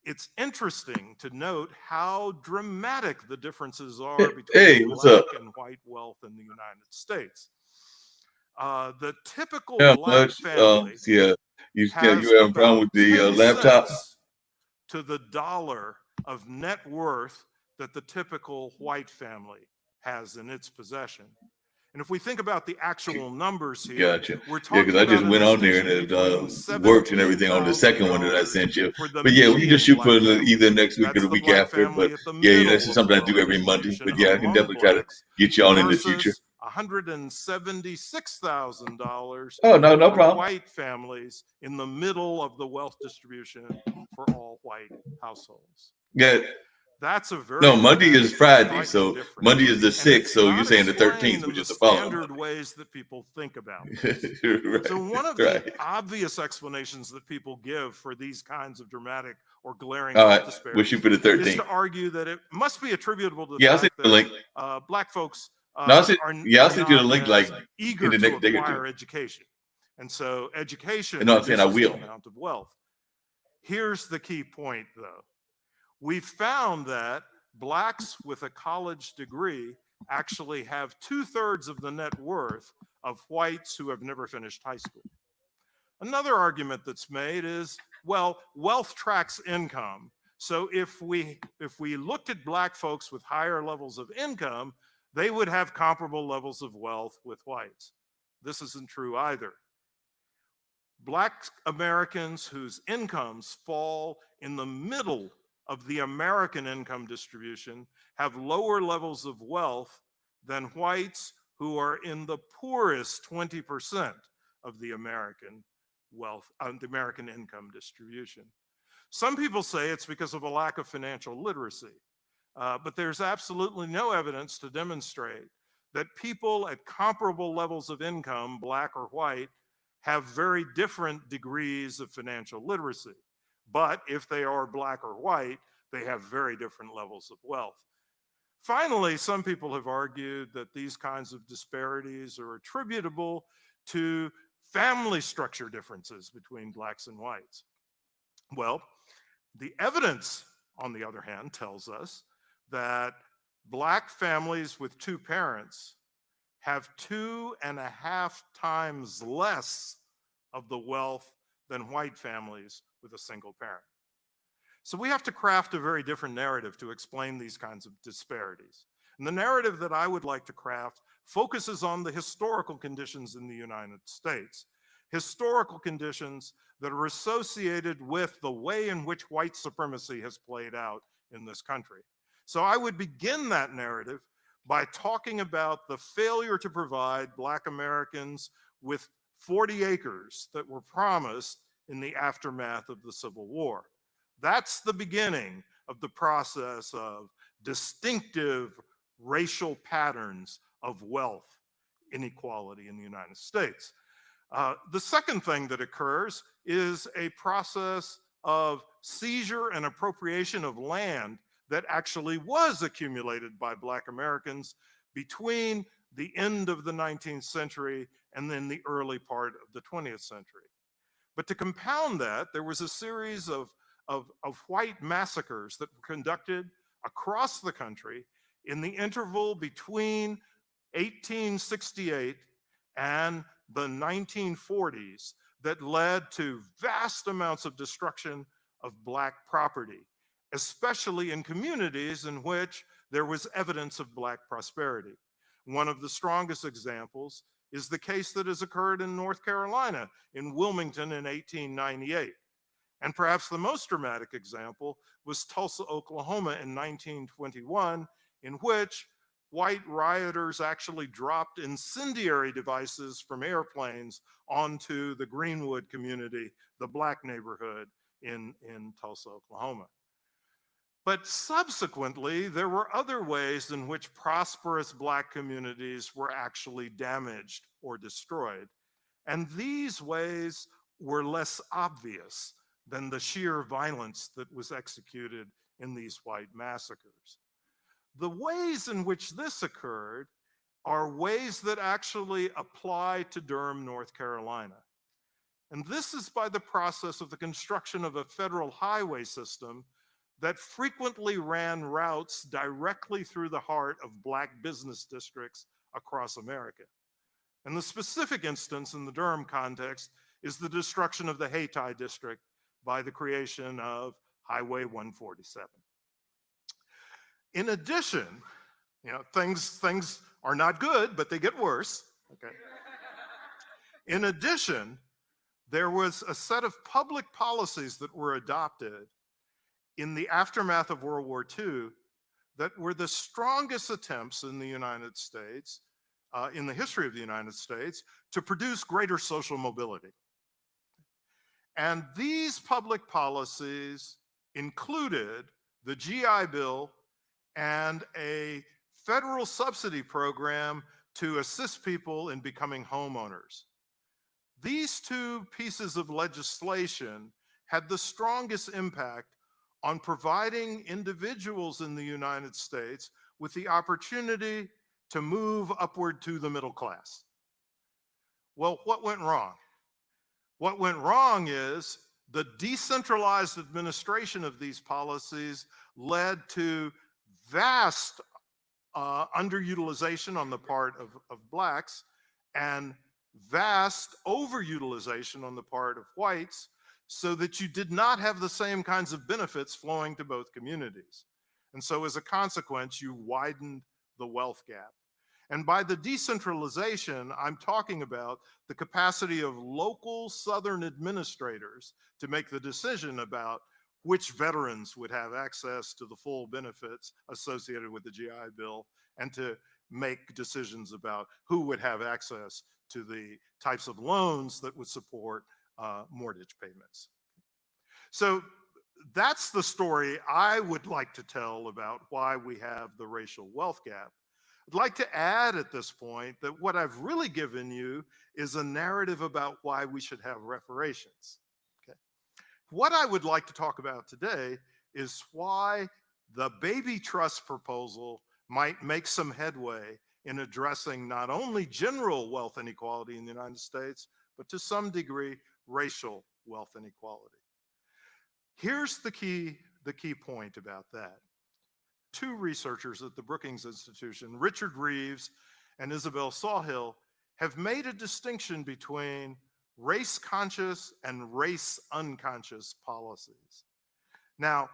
It's interesting to note how dramatic the differences are between Black and white wealth in the United States. The typical Black family you having a problem with the laptop? To the dollar of net worth that the typical white family has in its possession. And if we think about the actual numbers here, Gotcha. we're talking because I just about went on there and it worked and everything on the second one that I sent you. But yeah, we can just shoot for either next week or the week after. But yeah, that's just something I do every Monday. But yeah, I can definitely try to get you on in the future. $176,000 Oh, no, no for problem. white families in the middle of the wealth distribution for all white households. Yeah. That's a very No, Monday dramatic, is Friday, striking so difference. Monday is the And 6th, it's so not you're saying the explained 13th, in which the is the following standard ways that people think about this. Monday. So one of Right. the obvious explanations that people give for these kinds of dramatic or glaring All wealth right, we'll shoot disparities for the is 13th. to argue that it must be attributable to the Yeah, I'll send fact you the that link. black folks No, are I'll send you the not link like as in eager the to next day or acquire two. education. And so education No, I'm saying I reduces the will. amount of wealth. Here's the key point, though. We found that blacks with a college degree actually have 2/3 of the net worth of whites who have never finished high school. Another argument that's made is, well, wealth tracks income. So if we looked at black folks with higher levels of income, they would have comparable levels of wealth with whites. This isn't true either. Black Americans whose incomes fall in the middle of the American income distribution have lower levels of wealth than whites who are in the poorest 20% of the American wealth, the American income distribution. Some people say it's because of a lack of financial literacy, but there's absolutely no evidence to demonstrate that people at comparable levels of income, black or white, have very different degrees of financial literacy. But if they are black or white, they have very different levels of wealth. Finally, some people have argued that these kinds of disparities are attributable to family structure differences between blacks and whites. Well, the evidence, on the other hand, tells us that black families with two parents have 2.5 times less of the wealth than white families with a single parent. So we have to craft a very different narrative to explain these kinds of disparities. And the narrative that I would like to craft focuses on the historical conditions in the United States, historical conditions that are associated with the way in which white supremacy has played out in this country. So I would begin that narrative by talking about the failure to provide Black Americans with 40 acres that were promised in the aftermath of the Civil War. That's the beginning of the process of distinctive racial patterns of wealth inequality in the United States. The second thing that occurs is a process of seizure and appropriation of land that actually was accumulated by Black Americans between the end of the 19th century and then the early part of the 20th century. But to compound that, there was a series of white massacres that were conducted across the country in the interval between 1868 and the 1940s that led to vast amounts of destruction of Black property, especially in communities in which there was evidence of Black prosperity. One of the strongest examples is the case that has occurred in North Carolina, in Wilmington in 1898. And perhaps the most dramatic example was Tulsa, Oklahoma in 1921, in which white rioters actually dropped incendiary devices from airplanes onto the Greenwood community, the Black neighborhood in Tulsa, Oklahoma. But subsequently, there were other ways in which prosperous Black communities were actually damaged or destroyed. And these ways were less obvious than the sheer violence that was executed in these white massacres. The ways in which this occurred are ways that actually apply to Durham, North Carolina. And this is by the process of the construction of a federal highway system that frequently ran routes directly through the heart of Black business districts across America. And the specific instance in the Durham context is the destruction of the Hayti district by the creation of Highway 147. In addition, things are not good, but they get worse. Okay. In addition, there was a set of public policies that were adopted in the aftermath of World War II that were the strongest attempts in the United States in the history of the United States to produce greater social mobility. And these public policies included the GI Bill and a federal subsidy program to assist people in becoming homeowners. These two pieces of legislation had the strongest impact on providing individuals in the United States with the opportunity to move upward to the middle class. Well, what went wrong? What went wrong is the decentralized administration of these policies led to vast underutilization on the part of blacks and vast overutilization on the part of whites, so that you did not have the same kinds of benefits flowing to both communities. And so as a consequence, you widened the wealth gap. And by the decentralization, I'm talking about the capacity of local Southern administrators to make the decision about which veterans would have access to the full benefits associated with the GI Bill, and to make decisions about who would have access to the types of loans that would support mortgage payments. So that's the story I would like to tell about why we have the racial wealth gap. I'd like to add at this point that what I've really given you is a narrative about why we should have reparations. Okay. What I would like to talk about today is why the baby trust proposal might make some headway in addressing not only general wealth inequality in the United States, but to some degree, racial wealth inequality. Here's the key point about that. Two researchers at the Brookings Institution, Richard Reeves and Isabel Sawhill, have made a distinction between race-conscious and race-unconscious policies. Now,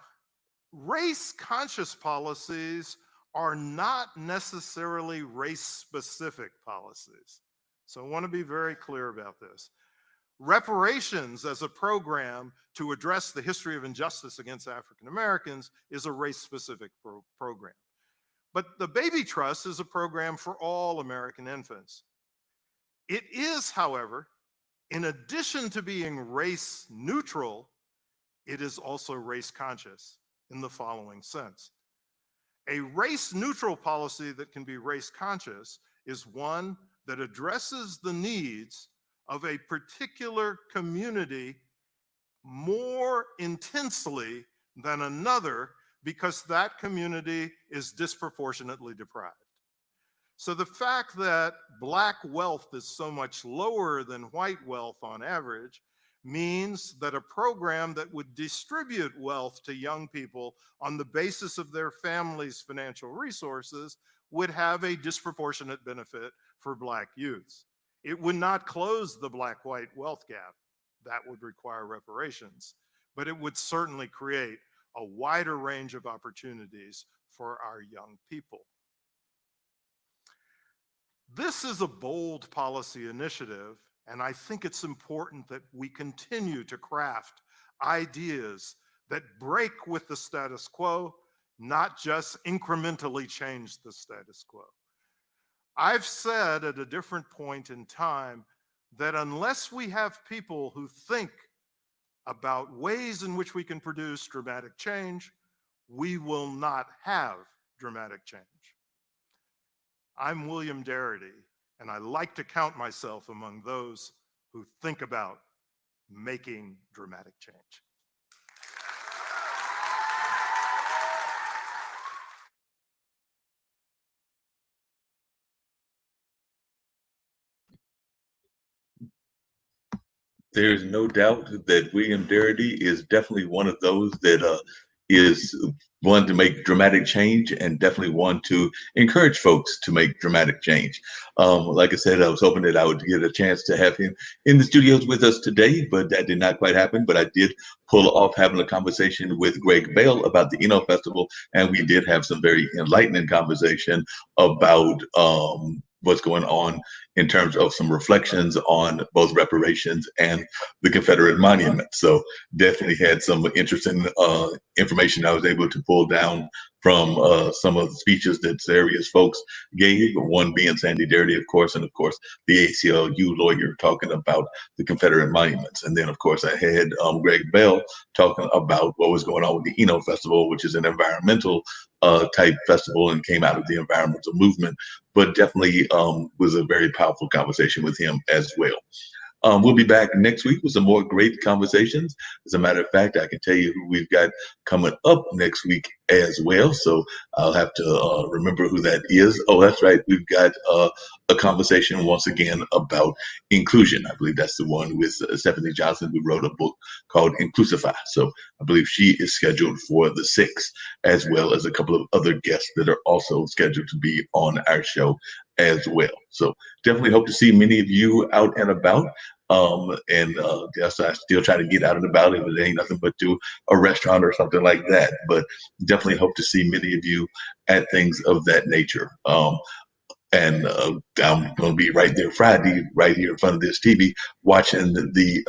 race-conscious policies are not necessarily race-specific policies. So I want to be very clear about this. Reparations as a program to address the history of injustice against African Americans is a race-specific program. But the Baby Trust is a program for all American infants. It is, however, in addition to being race neutral, it is also race conscious in the following sense. A race neutral policy that can be race conscious is one that addresses the needs of a particular community more intensely than another because that community is disproportionately deprived. So the fact that Black wealth is so much lower than white wealth on average means that a program that would distribute wealth to young people on the basis of their family's financial resources would have a disproportionate benefit for Black youths. It would not close the Black-white wealth gap. That would require reparations, but it would certainly create a wider range of opportunities for our young people. This is a bold policy initiative, and I think it's important that we continue to craft ideas that break with the status quo, not just incrementally change the status quo. I've said at a different point in time that unless we have people who think about ways in which we can produce dramatic change, we will not have dramatic change. I'm William Darity, and I like to count myself among those who think about making dramatic change. There's no doubt that William Darity is definitely one of those that is one to make dramatic change, and definitely one to encourage folks to make dramatic change. Like I said, I was hoping that I would get a chance to have him in the studios with us today, but that did not quite happen. But I did pull off having a conversation with Greg Bale about the Eno Festival, and we did have some very enlightening conversation about what's going on in terms of some reflections on both reparations and the Confederate monument. So definitely had some interesting information I was able to pull down from some of the speeches that various folks gave, one being Sandy Darity, of course, and of course the ACLU lawyer talking about the Confederate monuments. And then, of course, I had Greg Bell talking about what was going on with the Eno Festival, which is an environmental type festival and came out of the environmental movement, but definitely was a very powerful conversation with him as well. We'll be back next week with some more great conversations. As a matter of fact, I can tell you who we've got coming up next week as well. So I'll have to remember who that is. Oh, that's right. We've got a conversation once again about inclusion. I believe that's the one with Stephanie Johnson, who wrote a book called Inclusify. So I believe she is scheduled for the 6th, as well as a couple of other guests that are also scheduled to be on our show as well. So definitely hope to see many of you out and about. Yes, I still try to get out and about if it ain't nothing but to a restaurant or something like that. But definitely hope to see many of you at things of that nature. And I'm going to be right there Friday, right here in front of this TV, watching the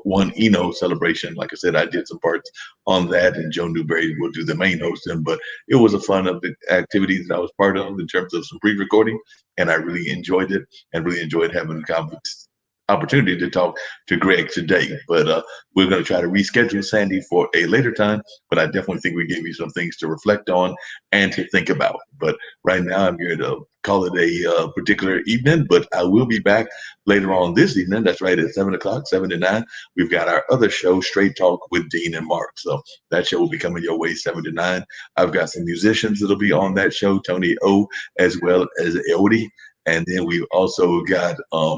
One Eno celebration. Like I said, I did some parts on that, and Joe Newberry will do the main hosting. But it was a fun of the activities that I was part of in terms of some pre-recording, and I really enjoyed it, and really enjoyed having the opportunity to talk to Greg today. But we're going to try to reschedule Sandy for a later time, but I definitely think we gave you some things to reflect on and to think about. But right now I'm here to call it a particular evening, but I will be back later on this evening. That's right, at 7 o'clock, 7 to 9. We've got our other show, Straight Talk with Dean and Mark. So that show will be coming your way 7 to 9. I've got some musicians that'll be on that show, Tony O, as well as Eody. And then we've also got a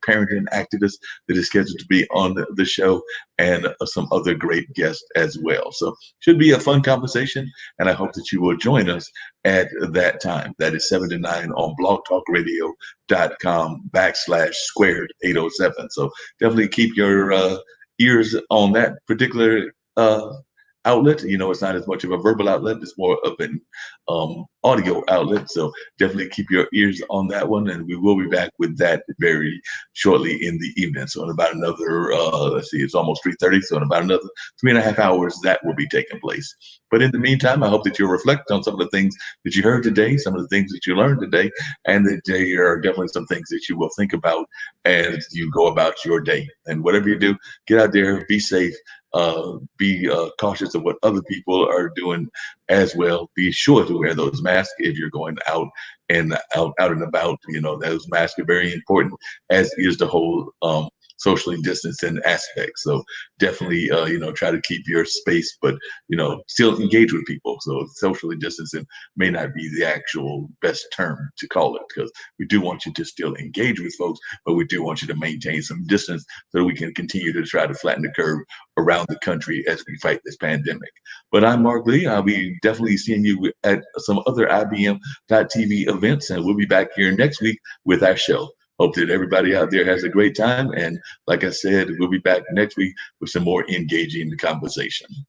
parenting activist that is scheduled to be on the show, and some other great guests as well. So should be a fun conversation, and I hope that you will join us at that time. That is 7 to 9 on blogtalkradio.com/squared807. So definitely keep your ears on that particular outlet. You know, it's not as much of a verbal outlet, it's more of an audio outlet. So definitely keep your ears on that one, and we will be back with that very shortly in the evening. So in about another let's see, it's almost 3:30, so in about another 3.5 hours that will be taking place. But in the meantime, I hope that you'll reflect on some of the things that you heard today, some of the things that you learned today, and that there are definitely some things that you will think about as you go about your day. And whatever you do, get out there, be safe, be cautious of what other people are doing as well. Be sure to wear those masks if you're going out and about. You know, those masks are very important, as is the whole socially distancing aspect. So definitely, try to keep your space, but, still engage with people. So socially distancing may not be the actual best term to call it, because we do want you to still engage with folks, but we do want you to maintain some distance so that we can continue to try to flatten the curve around the country as we fight this pandemic. But I'm Mark Lee. I'll be definitely seeing you at some other IBM.TV events, and we'll be back here next week with our show. Hope that everybody out there has a great time. And like I said, we'll be back next week with some more engaging conversation.